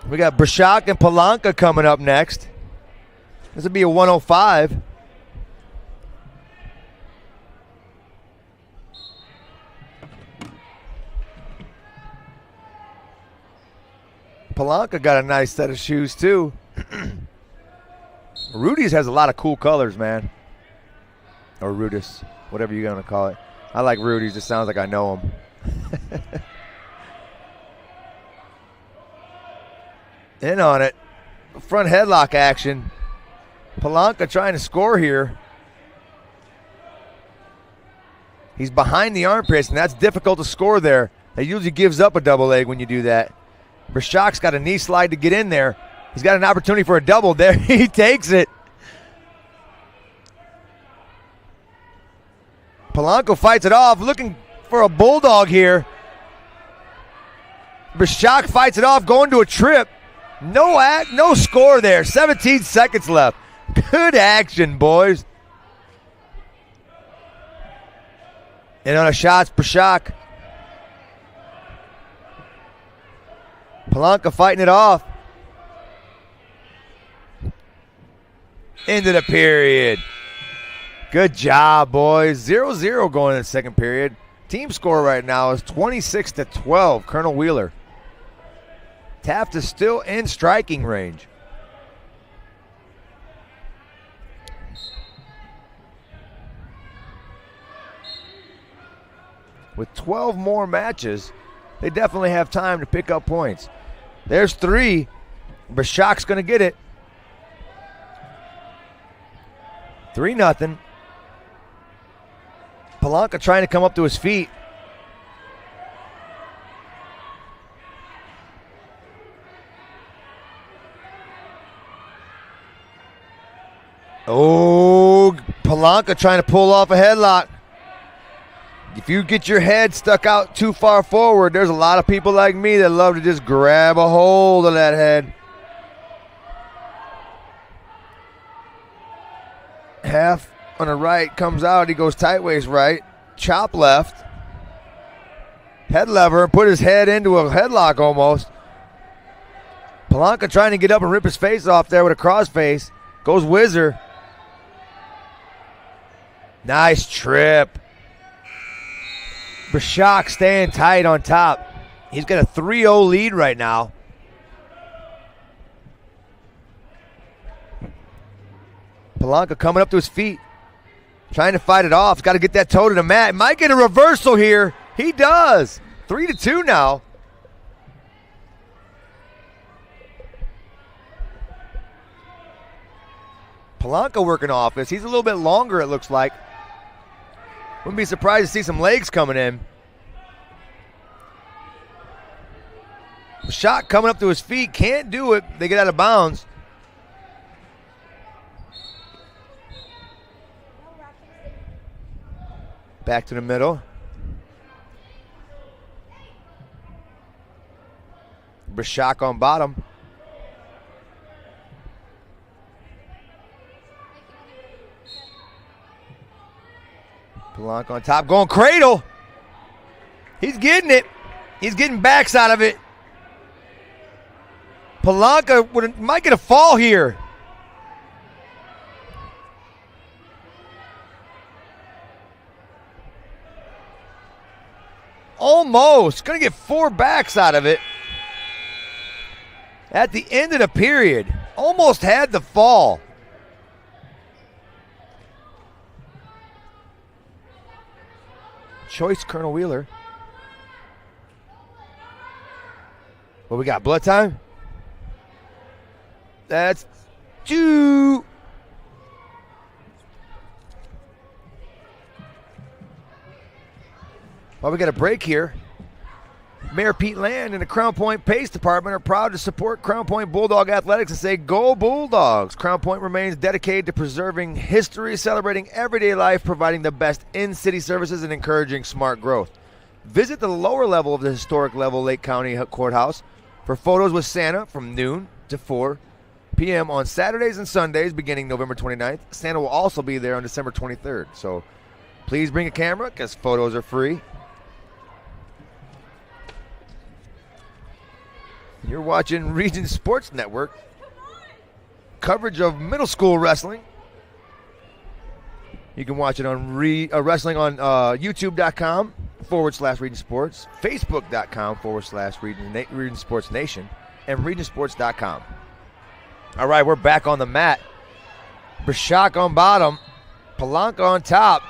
We got Brashak and Palanca coming up next. This will be a 105. Palanca got a nice set of shoes too. Rudy's has a lot of cool colors, man. Or Rudis, whatever you're going to call it. I like Rudy's. It sounds like I know him. In on it. front headlock action. Palanca trying to score here. He's behind the armpits, and that's difficult to score there. That usually gives up a double leg when you do that. Brashak's got a knee slide to get in there. He's got an opportunity for a double there. He takes it. Palanca fights it off, looking for a bulldog here. Brashak fights it off, going to a trip. No score there. 17 seconds left. Good action, boys. And on a shot's Brashak. Palanca fighting it off. Into the period. Good job, boys. 0-0 going in the second period. Team score right now is 26-12, Colonel Wheeler. Taft is still in striking range. With 12 more matches, they definitely have time to pick up points. There's 3. Brashak's going to get it. 3-0. Palanca trying to come up to his feet. Oh, Palanca trying to pull off a headlock. If you get your head stuck out too far forward, there's a lot of people like me that love to just grab a hold of that head. Half on the right comes out. He goes tight waist right. Chop left. Head lever. Put his head into a headlock almost. Palanca trying to get up and rip his face off there with a crossface. Goes whizzer. Nice trip. Brashak staying tight on top. He's got a 3-0 lead right now. Palanca coming up to his feet. Trying to fight it off. He's got to get that toe to the mat. Might get a reversal here. He does. 3-2 now. Palanca working offense. He's a little bit longer, it looks like. Wouldn't be surprised to see some legs coming in. Shot coming up to his feet. Can't do it. They get out of bounds. Back to the middle. Brashak on bottom. Palanca on top, going cradle. He's getting it. He's getting backs out of it. Palanca might get a fall here. Almost. Going to get 4 backs out of it. At the end of the period. Almost had the fall. Choice, Colonel Wheeler. What we got? Blood time? That's 2. Well, we got a break here. Mayor Pete Land and the Crown Point Pace Department are proud to support Crown Point Bulldog Athletics and say, go Bulldogs. Crown Point remains dedicated to preserving history, celebrating everyday life, providing the best in-city services, and encouraging smart growth. Visit the lower level of the historic level Lake County Courthouse for photos with Santa from noon to 4 p.m. on Saturdays and Sundays beginning November 29th. Santa will also be there on December 23rd. So please bring a camera because photos are free. You're watching Region Sports Network. Coverage of middle school wrestling. You can watch it on wrestling on youtube.com/Region Sports, facebook.com/Region Sports Nation, and regionsports.com. All right, we're back on the mat. Brashak on bottom. Palanca on top.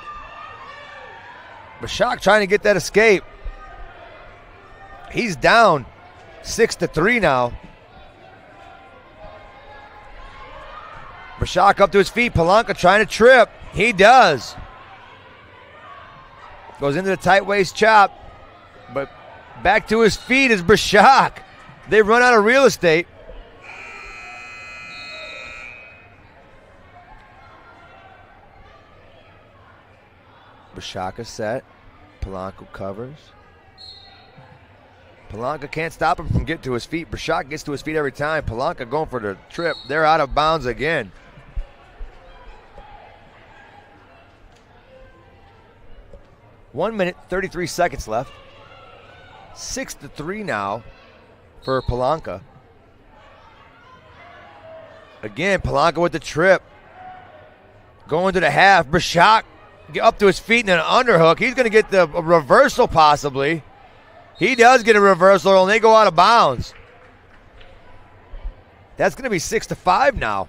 Brashak trying to get that escape. He's down 6-3 now. Brashak up to his feet. Palanca trying to trip. He does. Goes into the tight waist chop. But back to his feet is Brashak. They run out of real estate. Brashak is set. Palanca covers. Palanca can't stop him from getting to his feet. Brashak gets to his feet every time. Palanca going for the trip. They're out of bounds again. One minute, 33 seconds left. 6-3 now for Palanca. Again, Palanca with the trip. Going to the half. Brashak get up to his feet and an underhook. He's going to get the reversal possibly. He does get a reversal, and they go out of bounds. That's going to be 6-5 now.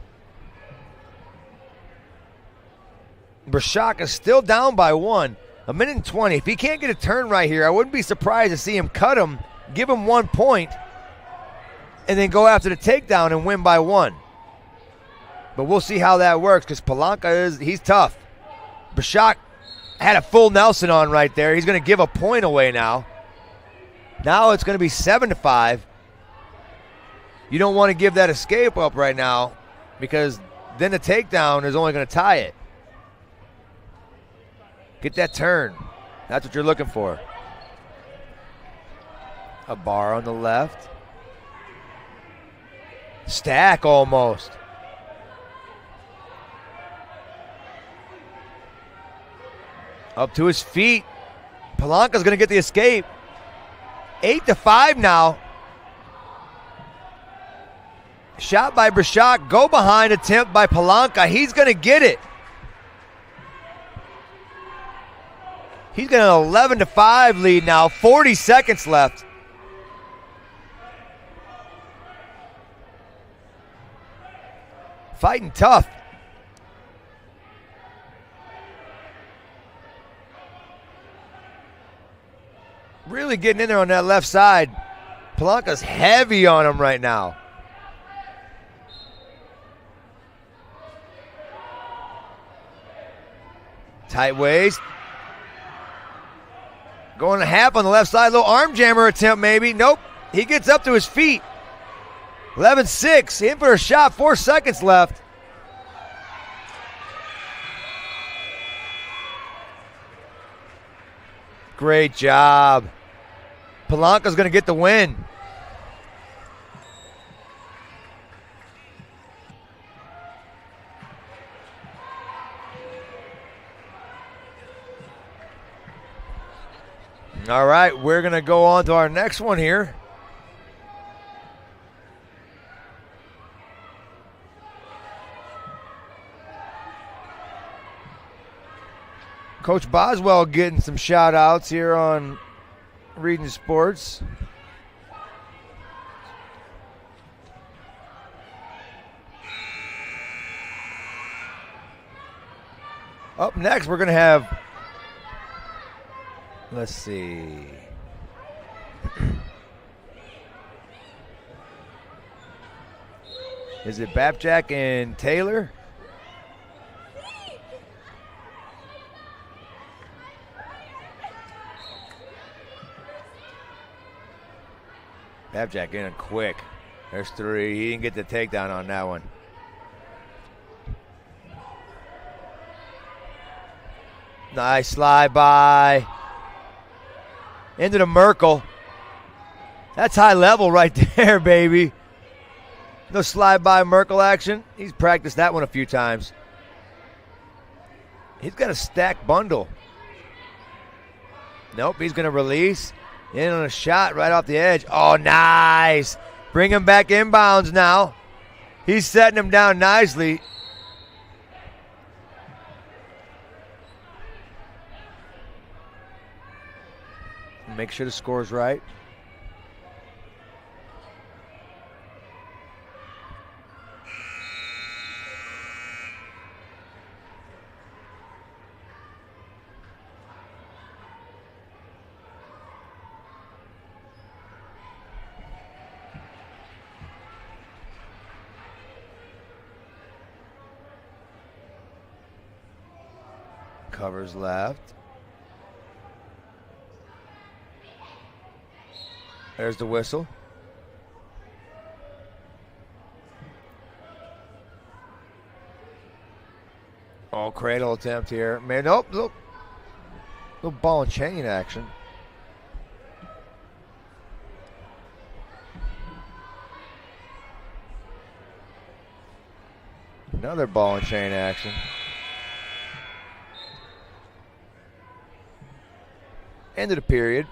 Brashak is still down by 1. A minute and 20. If he can't get a turn right here, I wouldn't be surprised to see him cut him, give him 1 point, and then go after the takedown and win by 1. But we'll see how that works because Palanca he's tough. Brashak had a full Nelson on right there. He's going to give a point away now. Now it's going to be 7-5. You don't want to give that escape up right now because then the takedown is only going to tie it. Get that turn. That's what you're looking for. A bar on the left. Stack almost. Up to his feet. Palanca's going to get the escape. 8-5 now. Shot by Brashak. Go behind attempt by Palanca. He's going to get it. He's got an 11-5 lead now. 40 seconds left. Fighting tough. Really getting in there on that left side. Palanca's heavy on him right now. Tight waist. Going to half on the left side. Little arm jammer attempt maybe. Nope. He gets up to his feet. 11-6. In for a shot. 4 seconds left. Great job. Palanca's going to get the win. All right, we're going to go on to our next one here. Coach Boswell getting some shout outs here on Regent Sports. Up next, we're going to have, let's see. Is it Bapjack and Taylor? Bapjack in quick. There's 3. He didn't get the takedown on that one. Nice slide by. Into the Merkle. That's high level right there, baby. No slide by Merkle action. He's practiced that one a few times. He's got a stacked bundle. Nope, he's going to release. In on a shot right off the edge. Oh, nice. Bring him back inbounds now. He's setting him down nicely. Make sure the score's right. Covers left. There's the whistle. Oh, cradle attempt here. Man, nope. Little ball and chain action. Another ball and chain action. End of the period.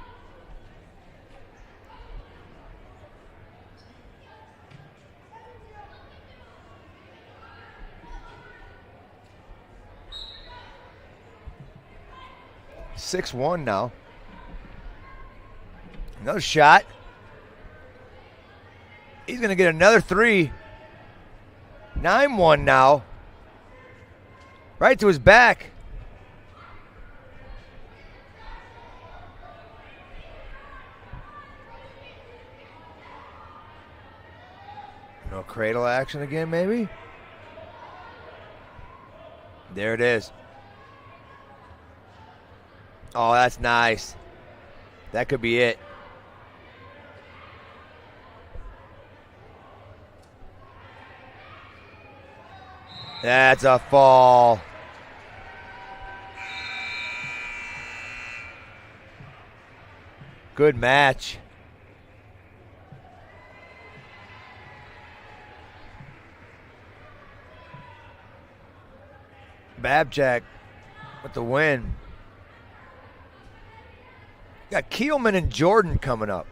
(6-1) now. Another shot. He's going to get another three. 9-1 now. Right to his back. No cradle action again, maybe? There it is. Oh, that's nice. That could be it. That's a fall. Good match. Babjack with the win. Got Keelman and Jordan coming up.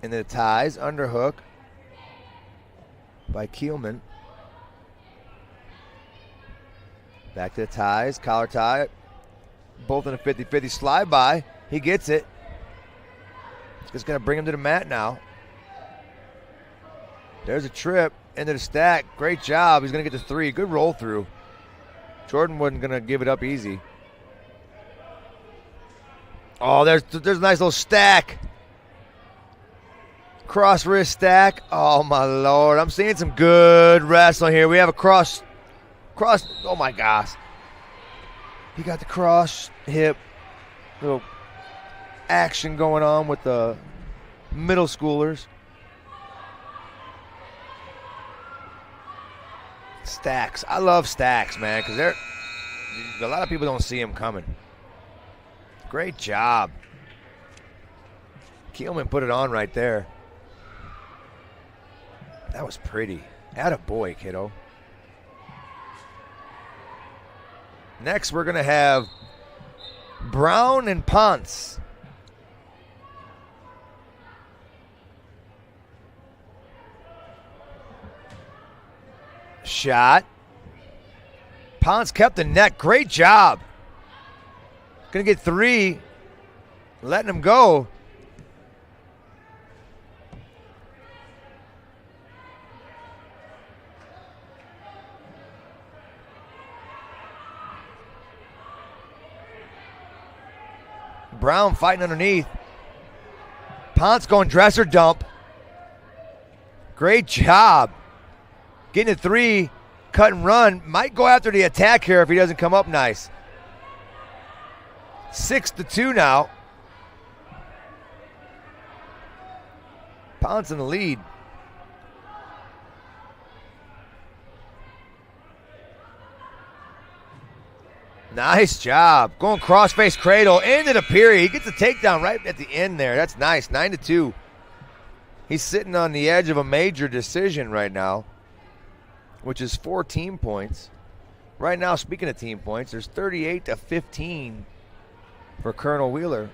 And the ties, underhook by Keelman. Back to the ties, collar tie. Both in a 50-50 slide by. He gets it. Just going to bring him to the mat now. There's a trip into the stack. Great job. He's going to get the three. Good roll through. Jordan wasn't going to give it up easy. Oh, there's a nice little stack. Cross wrist stack. Oh, my Lord. I'm seeing some good wrestling here. We have a cross. Oh, my gosh. He got the cross hip. Little action going on with the middle schoolers. Stacks. I love stacks, man, because a lot of people don't see them coming. Great job. Keelman put it on right there. That was pretty. Attaboy, kiddo. Next, we're going to have Brown and Ponce. Shot. Ponce kept the net. Great job. Going to get three. Letting him go. Brown fighting underneath. Ponce going dresser dump. Great job. Getting a three, cut and run. Might go after the attack here if he doesn't come up nice. 6-2 now. Ponce in the lead. Nice job. Going cross-face cradle into the period. He gets a takedown right at the end there. That's nice. 9-2. He's sitting on the edge of a major decision right now, which is 4 team points. Right now, speaking of team points, there's 38-15 for Colonel Wheeler.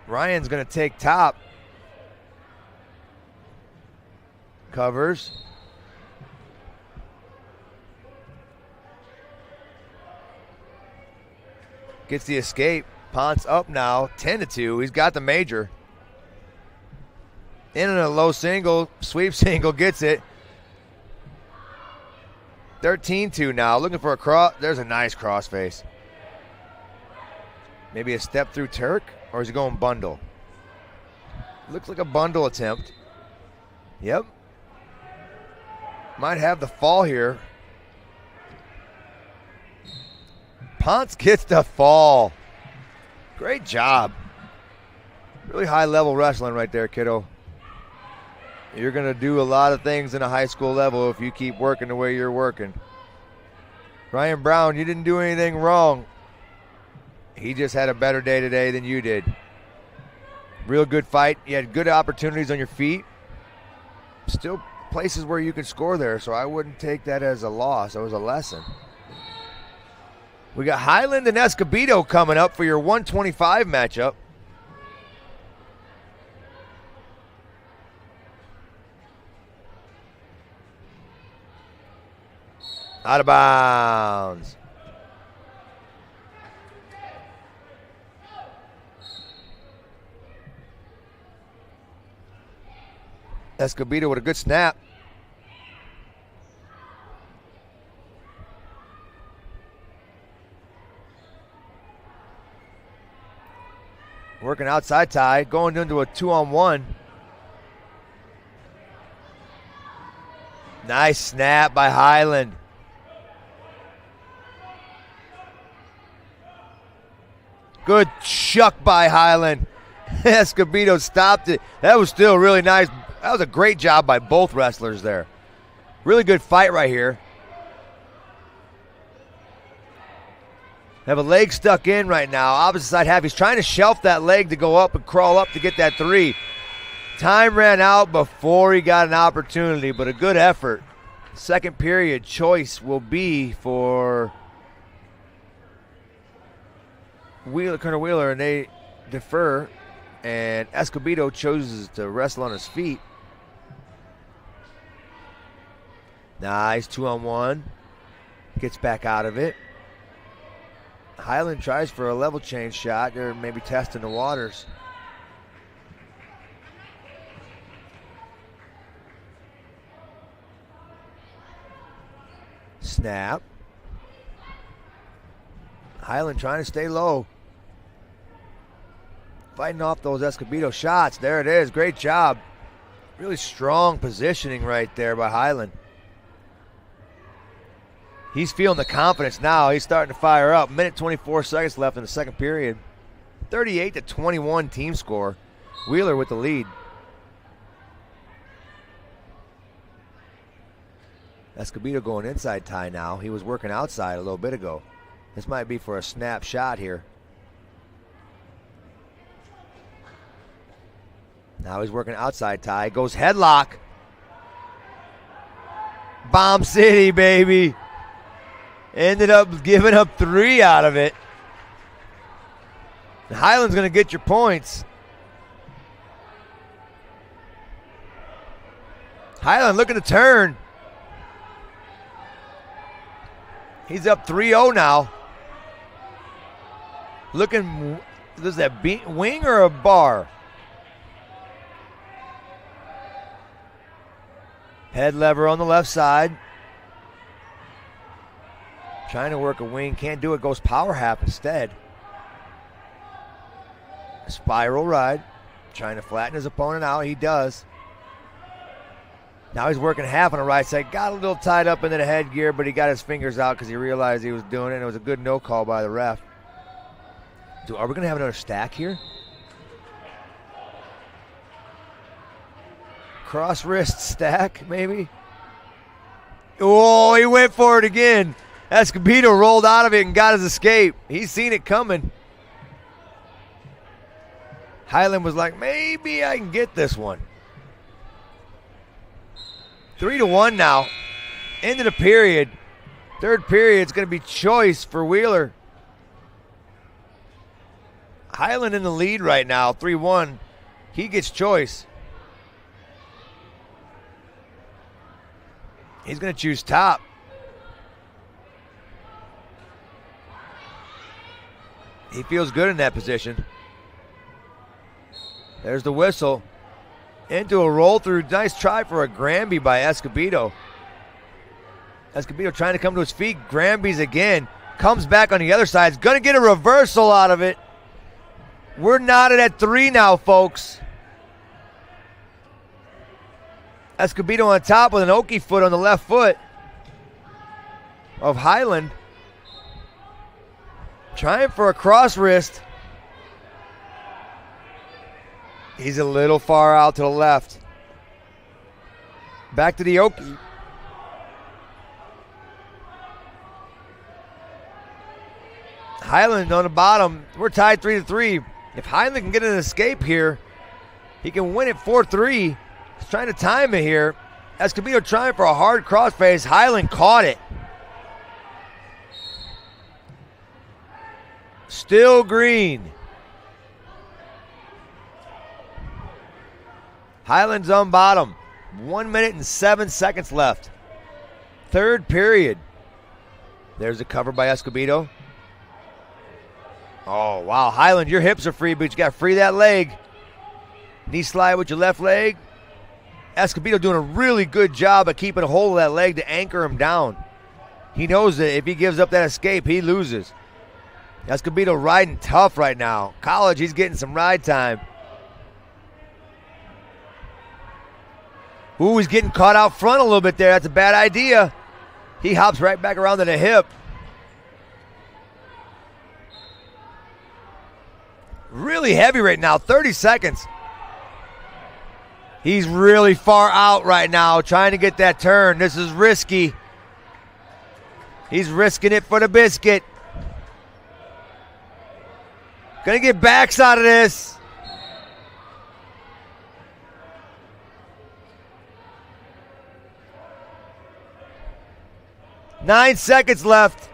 Ryan's going to take top. Covers. Gets the escape. Ponce up now, 10-2. He's got the major. In a low single, sweep single, gets it. 13-2 now, looking for a cross. There's a nice crossface. Maybe a step through Turk, or is he going bundle? Looks like a bundle attempt. Yep. Might have the fall here. Ponce gets the fall. Great job. Really high level wrestling right there, kiddo. You're going to do a lot of things in a high school level if you keep working the way you're working. Ryan Brown, you didn't do anything wrong. He just had a better day today than you did. Real good fight. You had good opportunities on your feet. Still places where you could score there, so I wouldn't take that as a loss. It was a lesson. We got Highland and Escobedo coming up for your 125 matchup. Out of bounds. Escobedo with a good snap. Working outside tie, going into a 2-on-1. Nice snap by Highland. Good chuck by Highland. Escobedo stopped it. That was still really nice. That was a great job by both wrestlers there. Really good fight right here. Have a leg stuck in right now. Opposite side half. He's trying to shelf that leg to go up and crawl up to get that 3. Time ran out before he got an opportunity, but a good effort. Second period choice will be for Colonel Wheeler, and they defer, and Escobedo chooses to wrestle on his feet. Nice 2-on-1. Gets back out of it. Highland tries for a level change shot. They're maybe testing the waters. Snap. Highland trying to stay low. Fighting off those Escobedo shots. There it is. Great job. Really strong positioning right there by Highland. He's feeling the confidence now. He's starting to fire up. Minute 24 seconds left in the second period. 38-21 team score. Wheeler with the lead. Escobedo going inside tie now. He was working outside a little bit ago. This might be for a snap shot here. Now he's working outside tie. Goes headlock. Bomb City, baby. Ended up giving up 3 out of it. Highland's going to get your points. Highland looking to turn. He's up 3-0 now. Looking, is that wing or a bar? Head lever on the left side. Trying to work a wing, can't do it, goes power half instead. Spiral ride, trying to flatten his opponent out, he does. Now he's working half on the right side, got a little tied up into the headgear, but he got his fingers out because he realized he was doing it, and it was a good no call by the ref. Are we going to have another stack here? Cross wrist stack, maybe? Oh, he went for it again. Escobedo rolled out of it and got his escape. He's seen it coming. Highland was like, maybe I can get this one. 3-1 now. End of the period. Third period, it's going to be choice for Wheeler. Highland in the lead right now, 3-1. He gets choice. He's going to choose top. He feels good in that position. There's the whistle. Into a roll through. Nice try for a Granby by Escobedo. Escobedo trying to come to his feet. Granby's again. Comes back on the other side. Is going to get a reversal out of it. We're knotted at 3 now, folks. Escobedo on top with an Okie foot on the left foot of Highland. Trying for a cross wrist. He's a little far out to the left. Back to the Okie. Highland on the bottom. We're tied 3-3. If Highland can get an escape here, he can win it 4-3. He's trying to time it here. Escobedo trying for a hard crossface. Highland caught it. Still green. Highland's on bottom. 1 minute and 7 seconds left. Third period. There's a cover by Escobedo. Oh, wow. Highland, your hips are free, but you got to free that leg. Knee slide with your left leg. Escobedo doing a really good job of keeping a hold of that leg to anchor him down. He knows that if he gives up that escape, he loses. Escobedo riding tough right now. College, he's getting some ride time. Ooh, he's getting caught out front a little bit there. That's a bad idea. He hops right back around to the hip. Really heavy right now, 30 seconds. He's really far out right now trying to get that turn. This is risky. He's risking it for the biscuit. Gonna get backs out of this. Nine seconds left.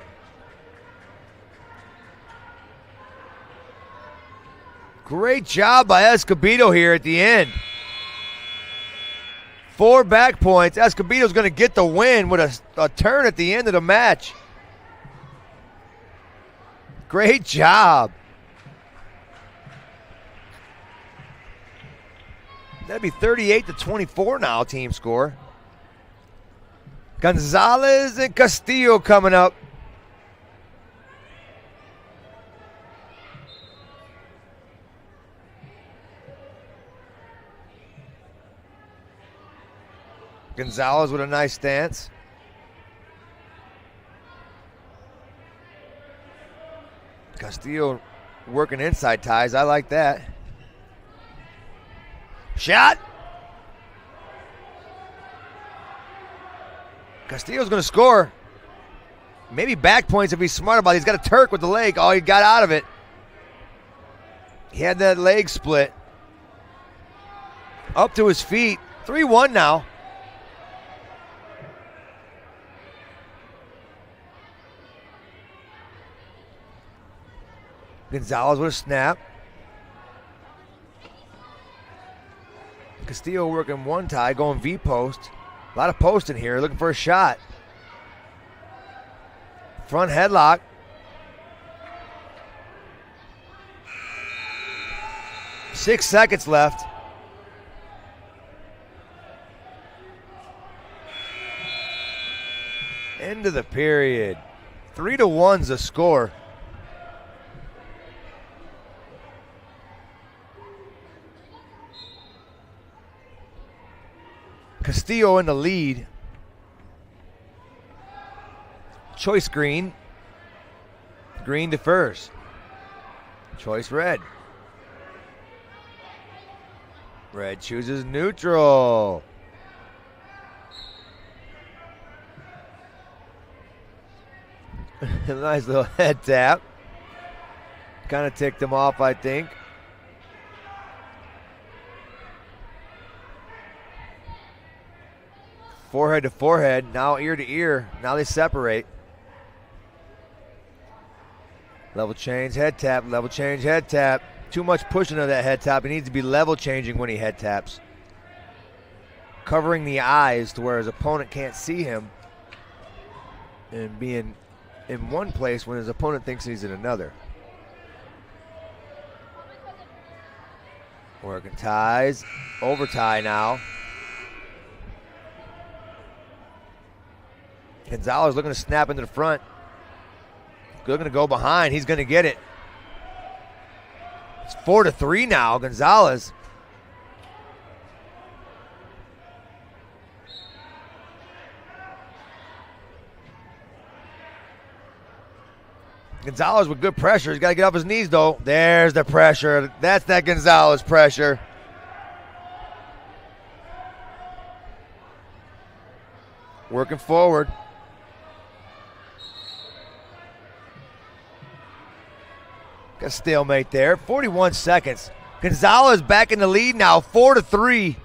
Great job by Escobedo here at the end. 4 back points. Escobedo's going to get the win with a turn at the end of the match. Great job. That'd be 38-24 now, team score. Gonzalez and Castillo coming up. Gonzalez with a nice stance. Castillo working inside ties. I like that. Shot. Castillo's going to score. Maybe back points if he's smart about it. He's got a Turk with the leg. Oh, he got out of it. He had that leg split. Up to his feet. 3-1 now. Gonzalez with a snap. Castillo working one tie, going V-post. A lot of posting here, looking for a shot. Front headlock. Six seconds left. End of the period. 3-1's the score. Castillo in the lead. Choice green. Green to first. Choice red. Red chooses neutral. Nice little head tap. Kind of ticked him off, I think. Forehead to forehead, now ear to ear. Now they separate. Level change, head tap, level change, head tap. Too much pushing of that head tap. He needs to be level changing when he head taps. Covering the eyes to where his opponent can't see him. And being in one place when his opponent thinks he's in another. Working ties. Over tie now. Gonzalez looking to snap into the front. Looking to go behind. He's going to get it. It's 4-3 now. Gonzalez. Gonzalez with good pressure. He's got to get off his knees, though. There's the pressure. That's that Gonzalez pressure. Working forward. Got a stalemate there. 41 seconds. Gonzalez back in the lead now, 4-3.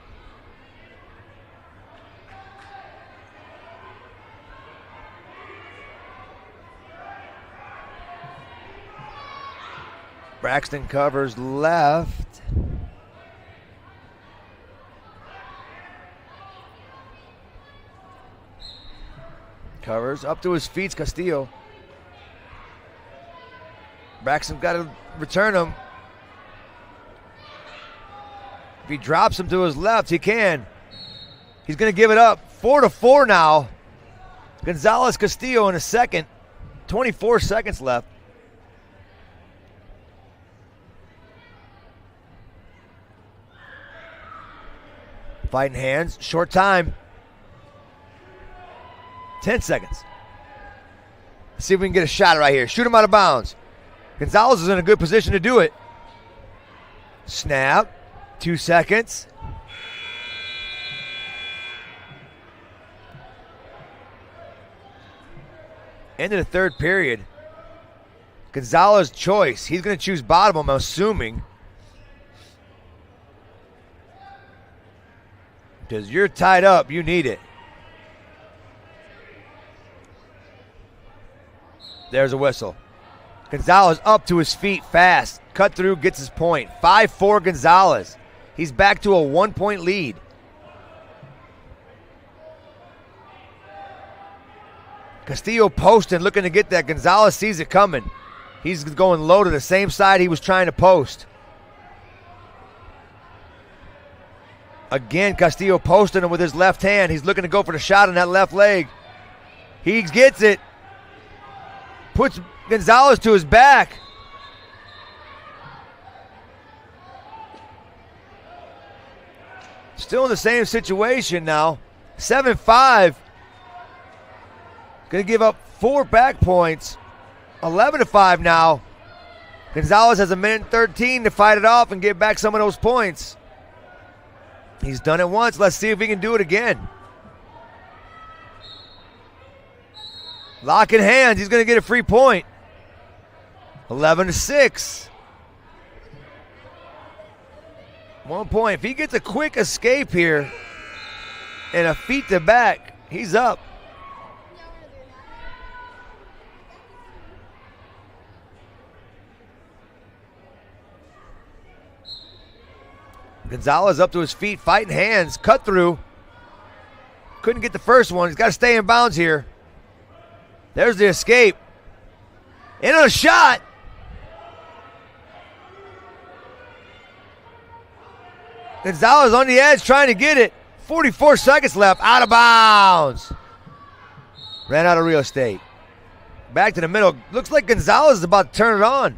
Braxton covers left. Covers up to his feet, Castillo. Braxton's got to return him. If he drops him to his left, he can. He's going to give it up. 4-4 now. Gonzalez Castillo in a second. 24 seconds left. Fighting hands, short time. 10 seconds. Let's see if we can get a shot right here. Shoot him out of bounds. Gonzalez is in a good position to do it. Snap. 2 seconds. End of the third period. Gonzalez choice. He's going to choose bottom, I'm assuming. Because you're tied up, you need it. There's a whistle. Gonzalez up to his feet fast. Cut through, gets his point. 5-4 Gonzalez. He's back to a 1-point lead. Castillo posting, looking to get that. Gonzalez sees it coming. He's going low to the same side he was trying to post. Again, Castillo posting him with his left hand. He's looking to go for the shot on that left leg. He gets it. Puts Gonzalez to his back. Still in the same situation now. 7-5. Going to give up 4 back points. 11-5 now. Gonzalez has a minute and 13 to fight it off and get back some of those points. He's done it once. Let's see if he can do it again. Locking hands. He's going to get a free point. 11-6. 1 point. If he gets a quick escape here and a feet to back, he's up. Gonzalez up to his feet, fighting hands, cut through. Couldn't get the first one. He's got to stay in bounds here. There's the escape. In on a shot. Gonzalez on the edge trying to get it. 44 seconds left, out of bounds. Ran out of real estate. Back to the middle. Looks like Gonzalez is about to turn it on.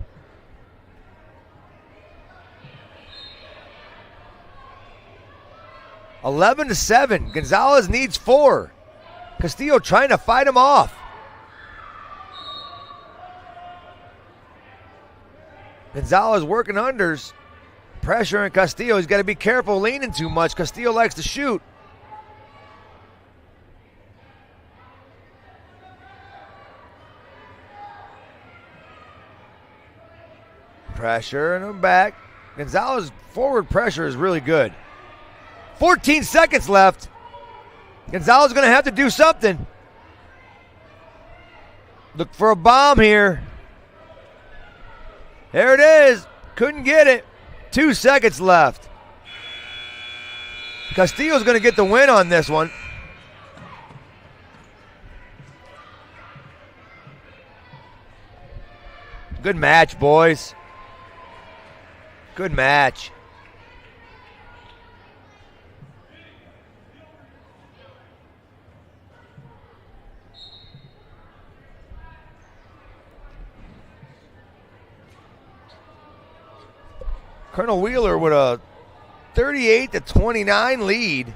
(11-7). Gonzalez needs 4. Castillo trying to fight him off. Gonzalez working unders. Pressuring Castillo. He's got to be careful leaning too much. Castillo likes to shoot. Pressuring him back. Gonzalez forward pressure is really good. 14 seconds left. Gonzalez is going to have to do something. Look for a bomb here. There it is. Couldn't get it. 2 seconds left. Castillo's going to get the win on this one. Good match, boys. Good match. Colonel Wheeler with a 38-29 lead.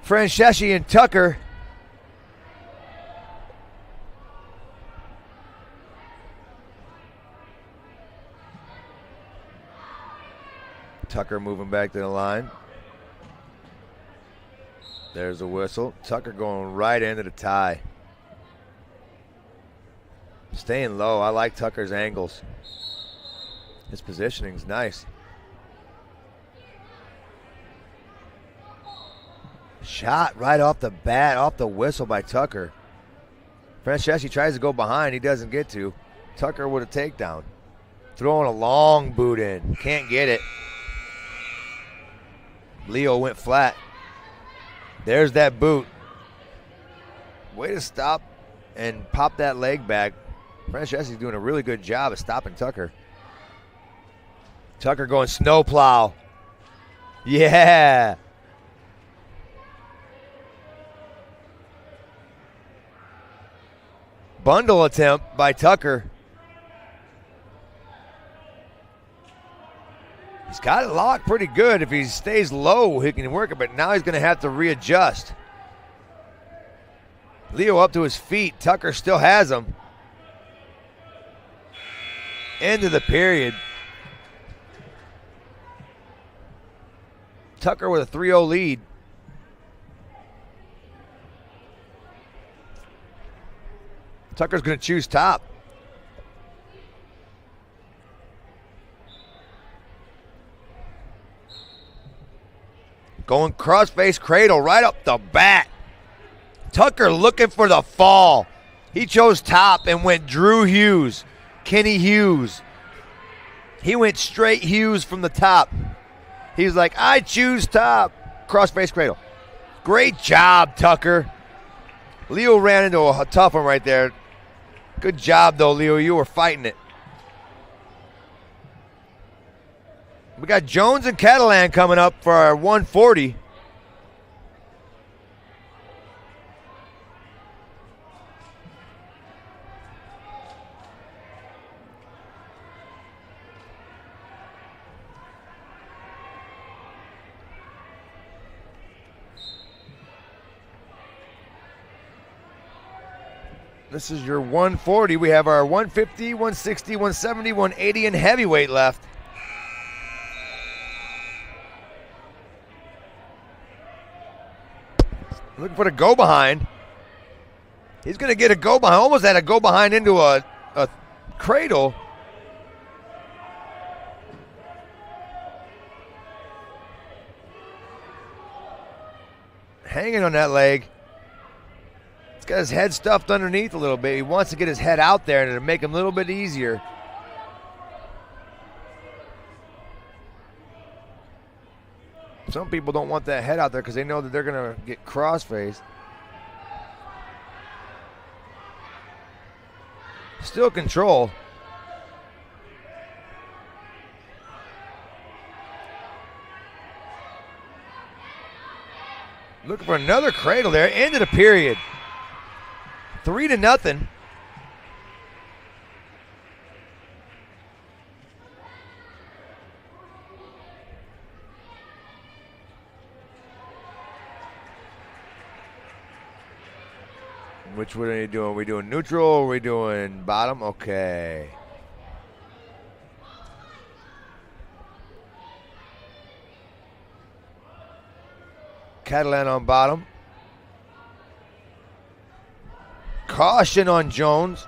Franceschi and Tucker. Tucker moving back to the line. There's a whistle. Tucker going right into the tie. Staying low. I like Tucker's angles. His positioning's nice. Shot right off the bat, off the whistle by Tucker. Franceschi tries to go behind. He doesn't get to. Tucker with a takedown. Throwing a long boot in. Can't get it. Leo went flat. There's that boot. Way to stop and pop that leg back. Franceschi's doing a really good job of stopping Tucker. Tucker going snowplow. Yeah. Bundle attempt by Tucker. He's got it locked pretty good. If he stays low, he can work it, but now he's going to have to readjust. Leo up to his feet. Tucker still has him. End of the period. Tucker with a 3-0 lead. Tucker's going to choose top. Going cross-face cradle right up the bat. Tucker looking for the fall. He chose top and went Drew Hughes, Kenny Hughes. He went straight Hughes from the top. He's like, I choose top. Cross-face cradle. Great job, Tucker. Leo ran into a tough one right there. Good job, though, Leo. You were fighting it. We got Jones and Catalan coming up for our 140. This is your 140. We have our 150, 160, 170, 180, and heavyweight left. Looking for the go behind. He's going to get a go behind. Almost had a go behind into a cradle. Hanging on that leg. He's got his head stuffed underneath a little bit. He wants to get his head out there and it'll make him a little bit easier. Some people don't want that head out there because they know that they're going to get cross-faced. Still control. Looking for another cradle there. End of the period. 3-0. Which one are you doing? Are we doing neutral or are we doing bottom? Okay. Catalan on bottom. Caution on Jones.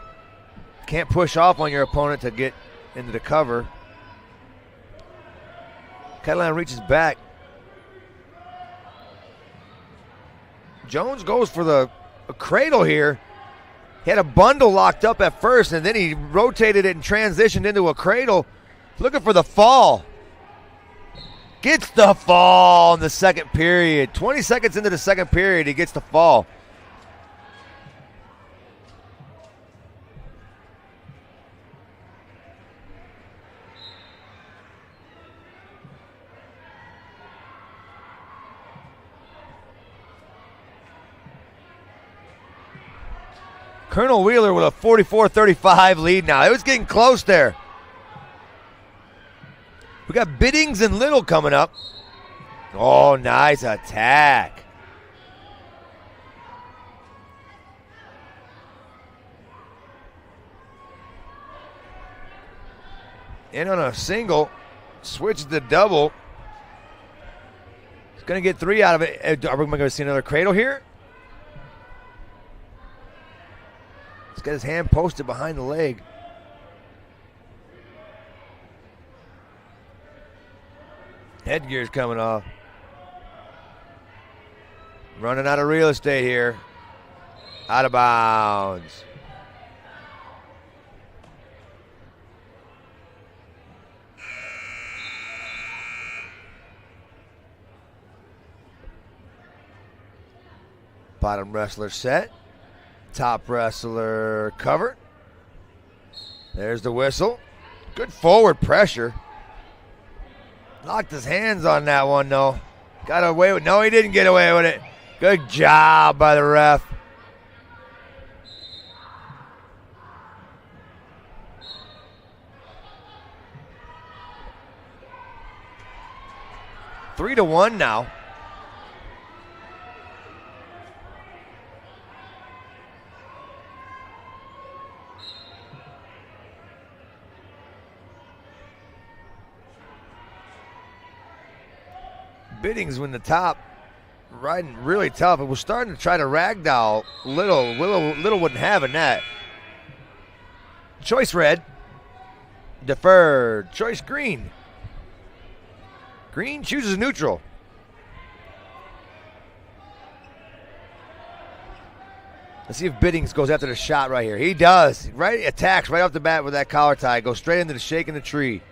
Can't push off on your opponent to get into the cover. Catalan reaches back. Jones goes for the cradle here. He had a bundle locked up at first, and then he rotated it and transitioned into a cradle. Looking for the fall. Gets the fall in the second period. 20 seconds into the second period, he gets the fall. Colonel Wheeler with a 44-35 lead now. It was getting close there. We got Biddings and Little coming up. Oh, nice attack. In on a single, switches to double. He's going to get 3 out of it. Are we going to see another cradle here? He's got his hand posted behind the leg. Headgear's coming off. Running out of real estate here. Out of bounds. Bottom wrestler set. Top wrestler covered. There's the whistle. Good forward pressure. Locked his hands on that one, though. Got away with. No, he didn't get away with it. Good job by the ref. Three to 1 now. Biddings win the top, riding really tough. It was starting to try to ragdoll Little. Little wouldn't have in that. Choice red, deferred. Choice green. Green chooses neutral. Let's see if Biddings goes after the shot right here. He does. Right, attacks right off the bat with that collar tie. Goes straight into the shake in the tree.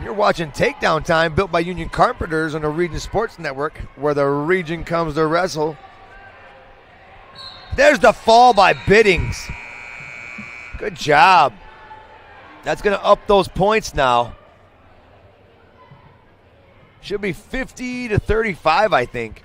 You're watching Takedown Time, built by Union Carpenters on the Region Sports Network, where the region comes to wrestle. There's the fall by Biddings. Good job. That's going to up those points now. Should be 50-35, I think.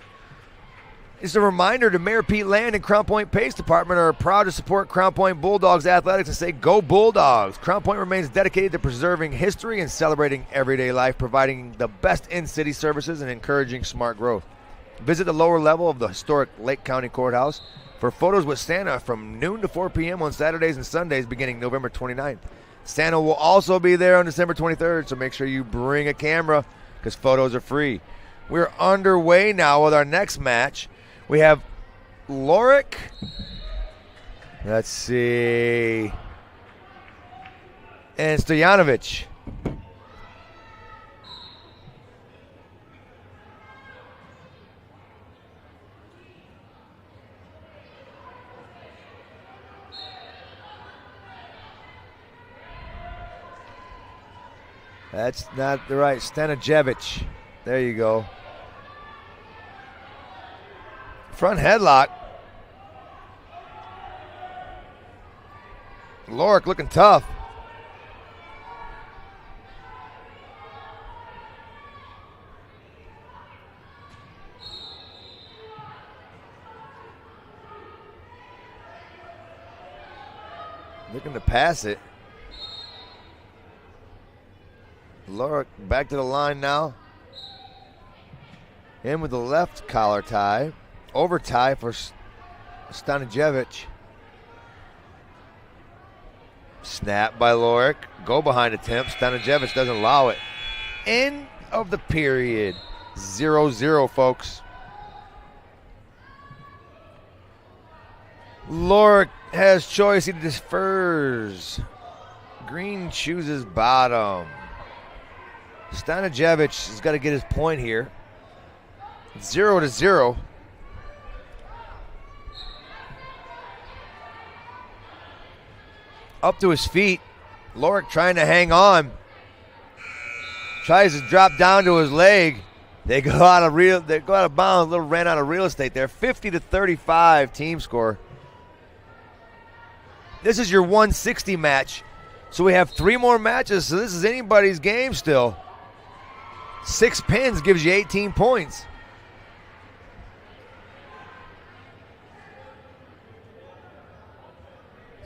It's a reminder to Mayor Pete Land and Crown Point Pace Department are proud to support Crown Point Bulldogs athletics and say, go Bulldogs. Crown Point remains dedicated to preserving history and celebrating everyday life, providing the best in-city services and encouraging smart growth. Visit the lower level of the historic Lake County Courthouse for photos with Santa from noon to 4 p.m. on Saturdays and Sundays beginning November 29th. Santa will also be there on December 23rd, so make sure you bring a camera because photos are free. We're underway now with our next match. We have Lorick. Let's see. And Stojanovic. That's not the right. Stanojevic. There you go. Front headlock. Lorick looking tough. Looking to pass it. Lorick back to the line now. In with the left collar tie. Over tie for Stanojevic. Snap by Lorick. Go behind attempt. Stanojevic doesn't allow it. End of the period. 0-0, folks. Lorick has choice. He defers. Green chooses bottom. Stanojevic has got to get his point here. 0-0. Up to his feet. Lorick trying to hang on. Tries to drop down to his leg. They go out of bounds. A little ran out of real estate there. 50-35 team score. This is your 160 match. So we have 3 more matches. So this is anybody's game still. 6 pins gives you 18 points.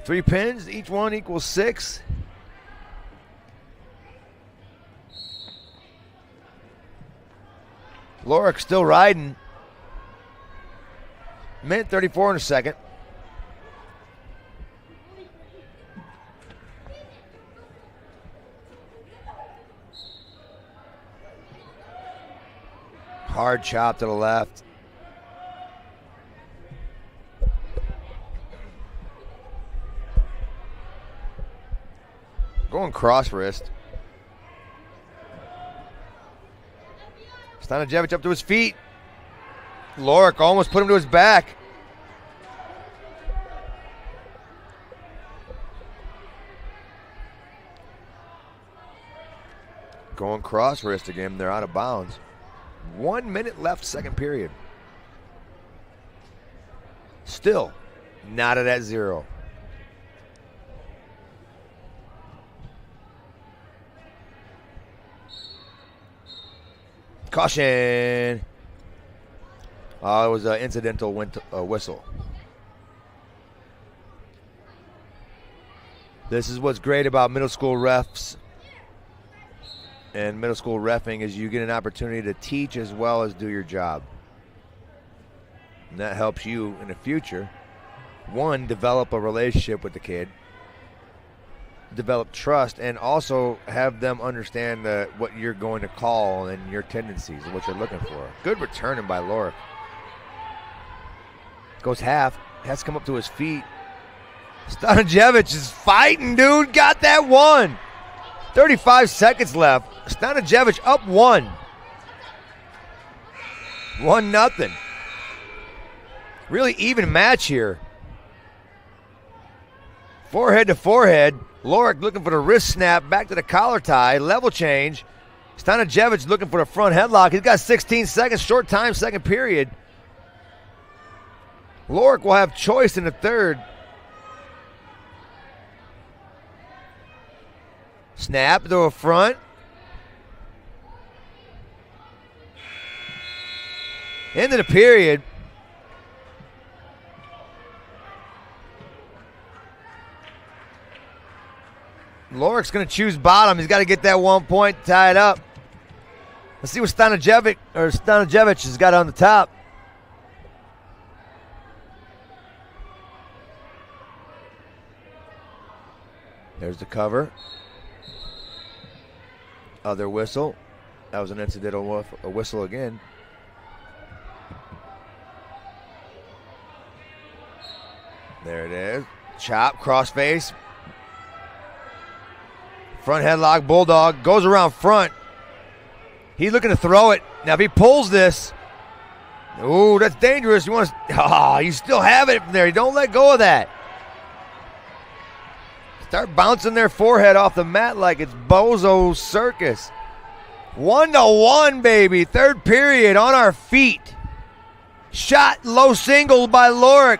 3 pins, each one equals 6. Lorick still riding. Minute 34 in a second. Hard chop to the left. Going cross wrist. Stanijevic up to his feet. Lorick almost put him to his back. Going cross wrist again. They're out of bounds. 1 minute left, second period. Still not at 0. Caution. It was an incidental whistle. This is what's great about middle school refs and middle school reffing is you get an opportunity to teach as well as do your job. And that helps you in the future. One, develop a relationship with the kid, develop trust, and also have them understand what you're going to call and your tendencies and what you're looking for. Good returning by Lorick. Goes half, has to come up to his feet. Stanijevic is fighting, dude. Got that one. 35 seconds left. Stanijevic up 1. 1-0. Really even match here. Forehead to forehead. Lorick looking for the wrist snap, back to the collar tie, level change. Stanijevic looking for the front headlock. He's got 16 seconds, short time, second period. Lorick will have choice in the third. Snap to a front. End of the period. Lorick's going to choose bottom. He's got to get that 1 point tied up. Let's see what Stanijevic has got on the top. There's the cover. Other whistle. That was an incidental whistle again. There it is. Chop, crossface. Front headlock, Bulldog. Goes around front. He's looking to throw it. Now if he pulls this. Ooh, that's dangerous. You still have it from there. You don't let go of that. Start bouncing their forehead off the mat like it's Bozo Circus. 1-1, baby. Third period on our feet. Shot low single by Lorick.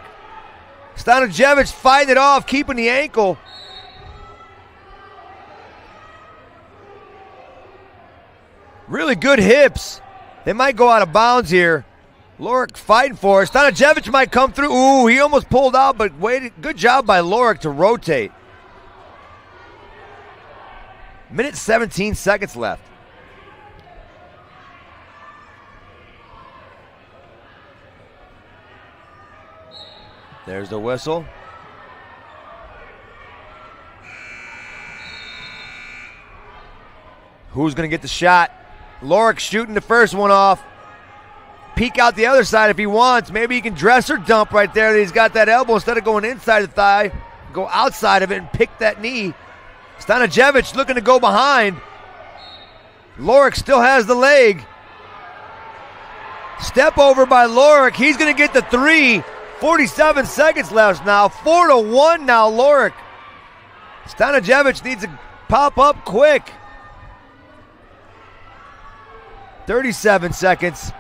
Stanijevic fighting it off, keeping the ankle. Really good hips. They might go out of bounds here. Lorick fighting for it. Stanijevic might come through. Ooh, he almost pulled out, but waited. Good job by Lorick to rotate. Minute 17 seconds left. There's the whistle. Who's going to get the shot? Lorick shooting the first one off. Peek out the other side if he wants. Maybe he can dress or dump right there. He's got that elbow. Instead of going inside the thigh, go outside of it and pick that knee. Stanijevic looking to go behind. Lorick still has the leg. Step over by Lorick. He's going to get the 3. 47 seconds left now. 4-1 now, Lorick. Stanijevic needs to pop up quick. 37 seconds.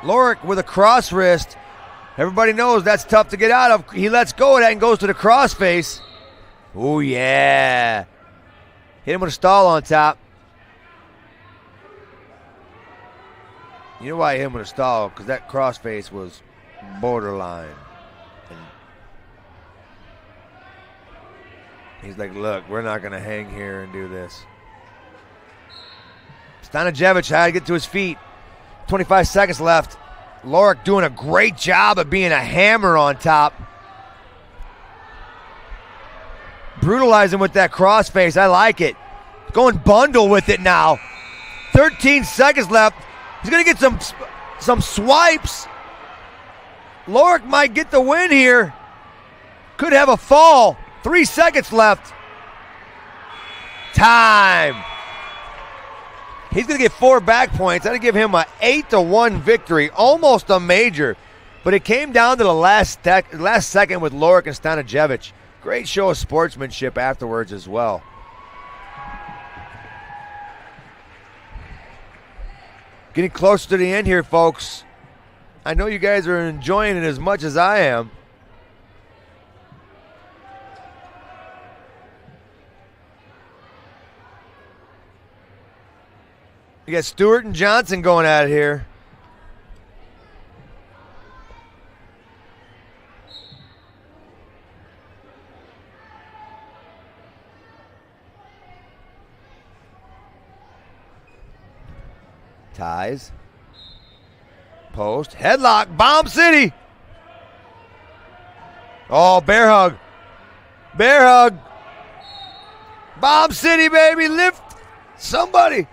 Lorick with a cross wrist. Everybody knows that's tough to get out of. He lets go of that and goes to the cross face. Oh, yeah. Hit him with a stall on top. You know why I hit him with a stall? Because that crossface was borderline. And He's like, look, we're not going to hang here and do this. Stanijevic had to get to his feet. 25 seconds left. Lorick doing a great job of being a hammer on top. Brutalizing with that crossface. I like it. Going bundle with it now. 13 seconds left. He's going to get some swipes. Lorick might get the win here. Could have a fall. 3 seconds left. Time. He's going to get 4 back points. That'll give him an 8-1 victory. Almost a major. But it came down to the last second with Lorick and Stanijevic. Great show of sportsmanship afterwards as well. Getting close to the end here, folks. I know you guys are enjoying it as much as I am. You got Stewart and Johnson going at it here. Ties. Post. Headlock. Bomb City. Oh, bear hug. Bear hug. Bomb City, baby. Lift somebody.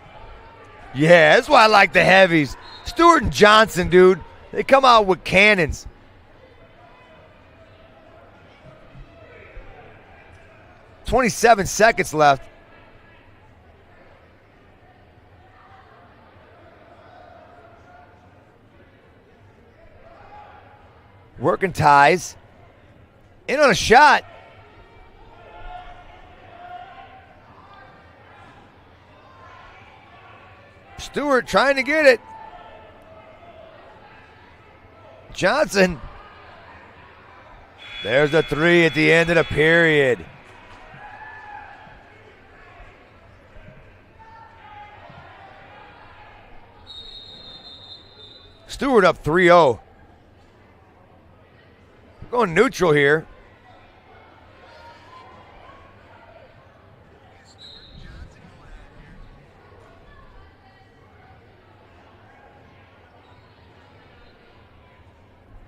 Yeah, that's why I like the heavies. Stewart and Johnson, dude. They come out with cannons. "27 seconds left. Working ties. In on a shot. Stewart trying to get it. Johnson. There's a 3 at the end of the period. Stewart up 3-0. Going neutral here.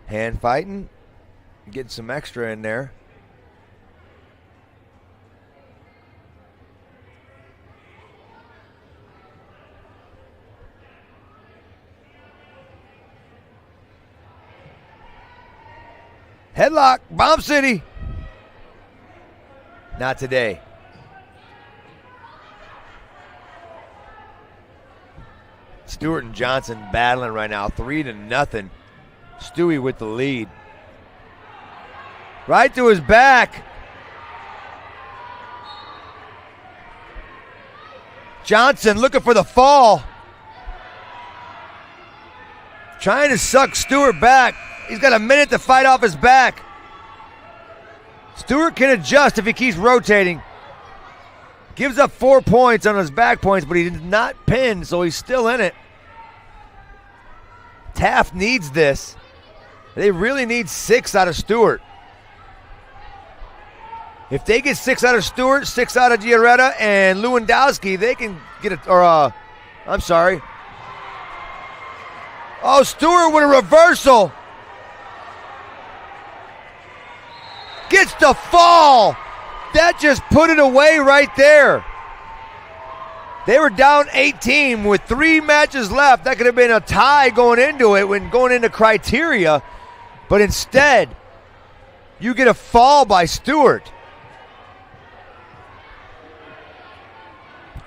Hand fighting. Getting some extra in there. Headlock, Bomb City. Not today. Stewart and Johnson battling right now, 3-0. Stewie with the lead. Right to his back. Johnson looking for the fall. Trying to suck Stewart back. He's got a minute to fight off his back. Stewart can adjust if he keeps rotating. Gives up 4 points on his back points, but he did not pin, so he's still in it. Taft needs this. They really need 6 out of Stewart. If they get 6 out of Stewart, 6 out of Giaretta and Lewandowski, they can get it. I'm sorry. Oh, Stewart with a reversal. Gets the fall. That just put it away right there. They were down 18 with 3 matches left. That could have been a tie going into it when going into criteria. But instead, you get a fall by Stewart.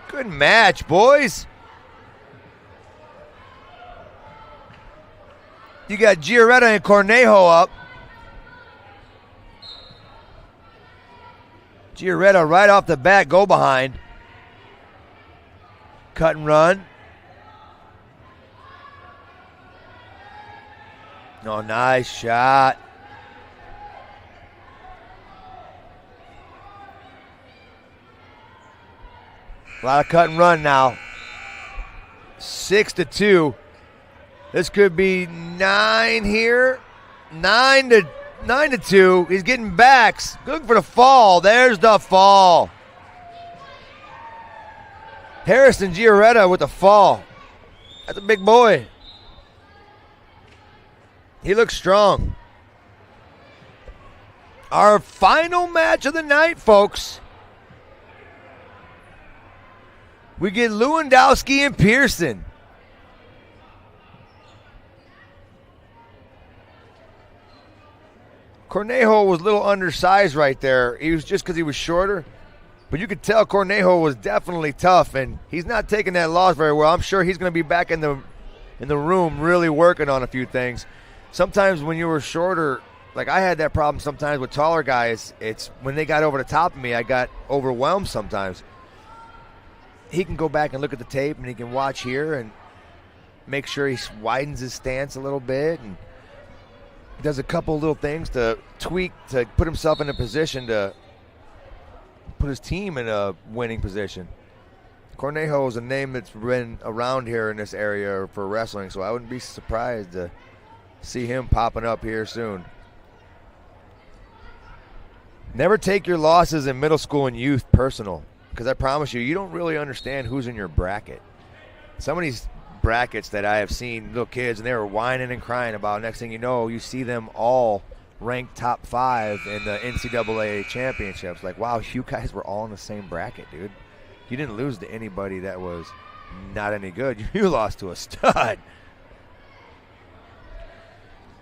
Good match, boys. You got Giaretta and Cornejo up. Giaretta right off the bat, go behind. Cut and run. Oh, nice shot. A lot of cut and run now. 6-2. This could be 9 here. 9 to 9-2. He's getting backs. Looking for the fall. There's the fall. Harrison Gioretta with the fall. That's a big boy. He looks strong. Our final match of the night, folks. We get Lewandowski and Pearson. Cornejo was a little undersized right there. He was just because he was shorter. But you could tell Cornejo was definitely tough, and he's not taking that loss very well. I'm sure he's going to be back in the room really working on a few things. Sometimes when you were shorter, like I had that problem sometimes with taller guys, it's when they got over the top of me, I got overwhelmed sometimes. He can go back and look at the tape, and he can watch here and make sure he widens his stance a little bit and does a couple little things to tweak to put himself in a position to put his team in a winning position. Cornejo is a name that's been around here in this area for wrestling, so I wouldn't be surprised to see him popping up here soon. Never take your losses in middle school and youth personal, because I promise you don't really understand who's in your bracket. Some of these brackets that I have seen, little kids, and they were whining and crying about, next thing you know, you see them all ranked top 5 in the NCAA championships. Like, wow, you guys were all in the same bracket, dude. You didn't lose to anybody that was not any good. You lost to a stud.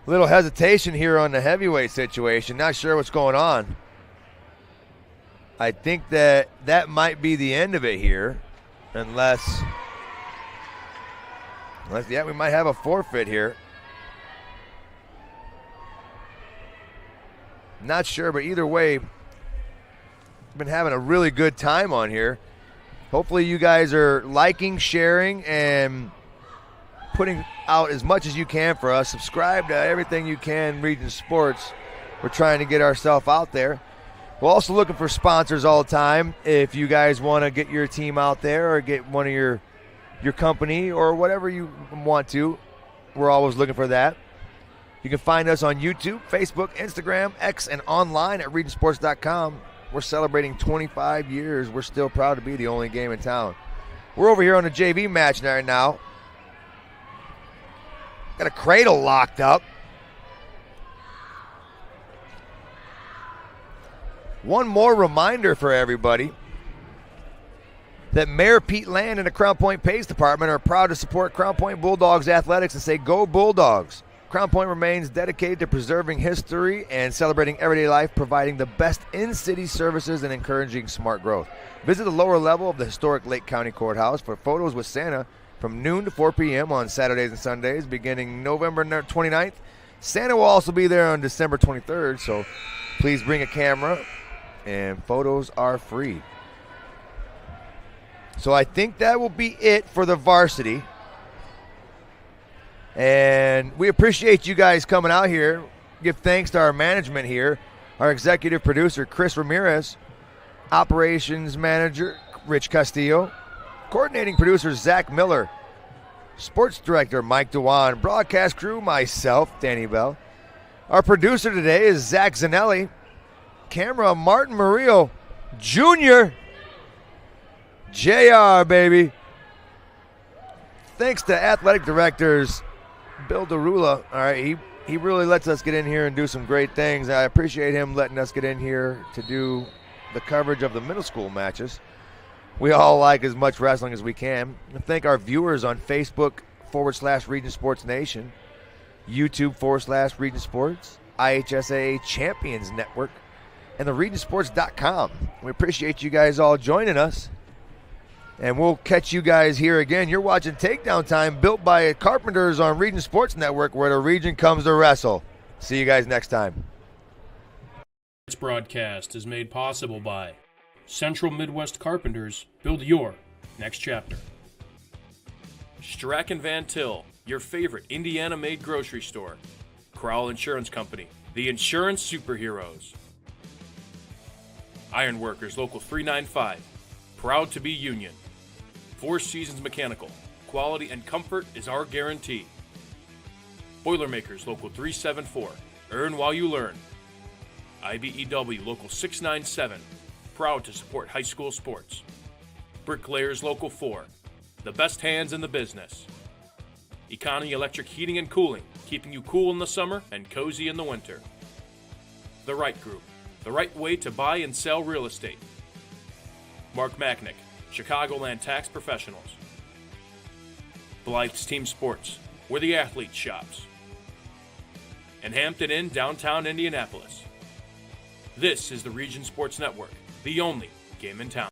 Little hesitation here on the heavyweight situation. Not sure what's going on. I think that might be the end of it here, unless yeah, we might have a forfeit here. Not sure, but either way, been having a really good time on here. Hopefully you guys are liking, sharing, and putting out as much as you can for us. Subscribe to everything you can, Region Sports. We're trying to get ourselves out there. We're also looking for sponsors all the time. If you guys want to get your team out there or get one of your company or whatever you want to, we're always looking for that. You can find us on YouTube, Facebook, Instagram, X, and online at regionsports.com. We're celebrating 25 years. We're still proud to be the only game in town. We're over here on a JV match right now. Got a cradle locked up. One more reminder for everybody that Mayor Pete Land and the Crown Point Pace Department are proud to support Crown Point Bulldogs athletics and say, go Bulldogs. Crown Point remains dedicated to preserving history and celebrating everyday life, providing the best in-city services and encouraging smart growth. Visit the lower level of the historic Lake County Courthouse for photos with Santa from noon to 4 p.m. on Saturdays and Sundays beginning November 29th. Santa will also be there on December 23rd, so please bring a camera, and photos are free. So I think that will be it for the varsity. And we appreciate you guys coming out here. Give thanks to our management here, our executive producer, Chris Ramirez, operations manager, Rich Castillo, coordinating producer, Zach Miller, sports director, Mike Dewan, broadcast crew, myself, Danny Bell. Our producer today is Zach Zanelli, camera, Martin Murillo Jr., JR, baby. Thanks to athletic directors, Bill Derula. All right, he really lets us get in here and do some great things. I appreciate him letting us get in here to do the coverage of the middle school matches. We all like as much wrestling as we can. And thank our viewers on Facebook /Region Sports Nation, YouTube /Region Sports, IHSA Champions Network, and the regionsports.com. We appreciate you guys all joining us. And we'll catch you guys here again. You're watching Takedown Time, built by Carpenters on Region Sports Network, where the region comes to wrestle. See you guys next time. This broadcast is made possible by Central Midwest Carpenters. Build your next chapter. Strack & Van Til, your favorite Indiana-made grocery store. Crowell Insurance Company, the insurance superheroes. Ironworkers Local 395, proud to be union. Four Seasons Mechanical, quality and comfort is our guarantee. Boilermakers Local 374, Earn while you learn. IBEW Local 697, proud to support high school sports. Bricklayers Local 4, the best hands in the business. Economy Electric Heating and Cooling, keeping you cool in the summer and cozy in the winter. The Right Group, the right way to buy and sell real estate. Mark Macknick, Chicagoland Tax Professionals. Blythe's Team Sports, where the athlete shops. And Hampton Inn, downtown Indianapolis. This is the Region Sports Network, the only game in town.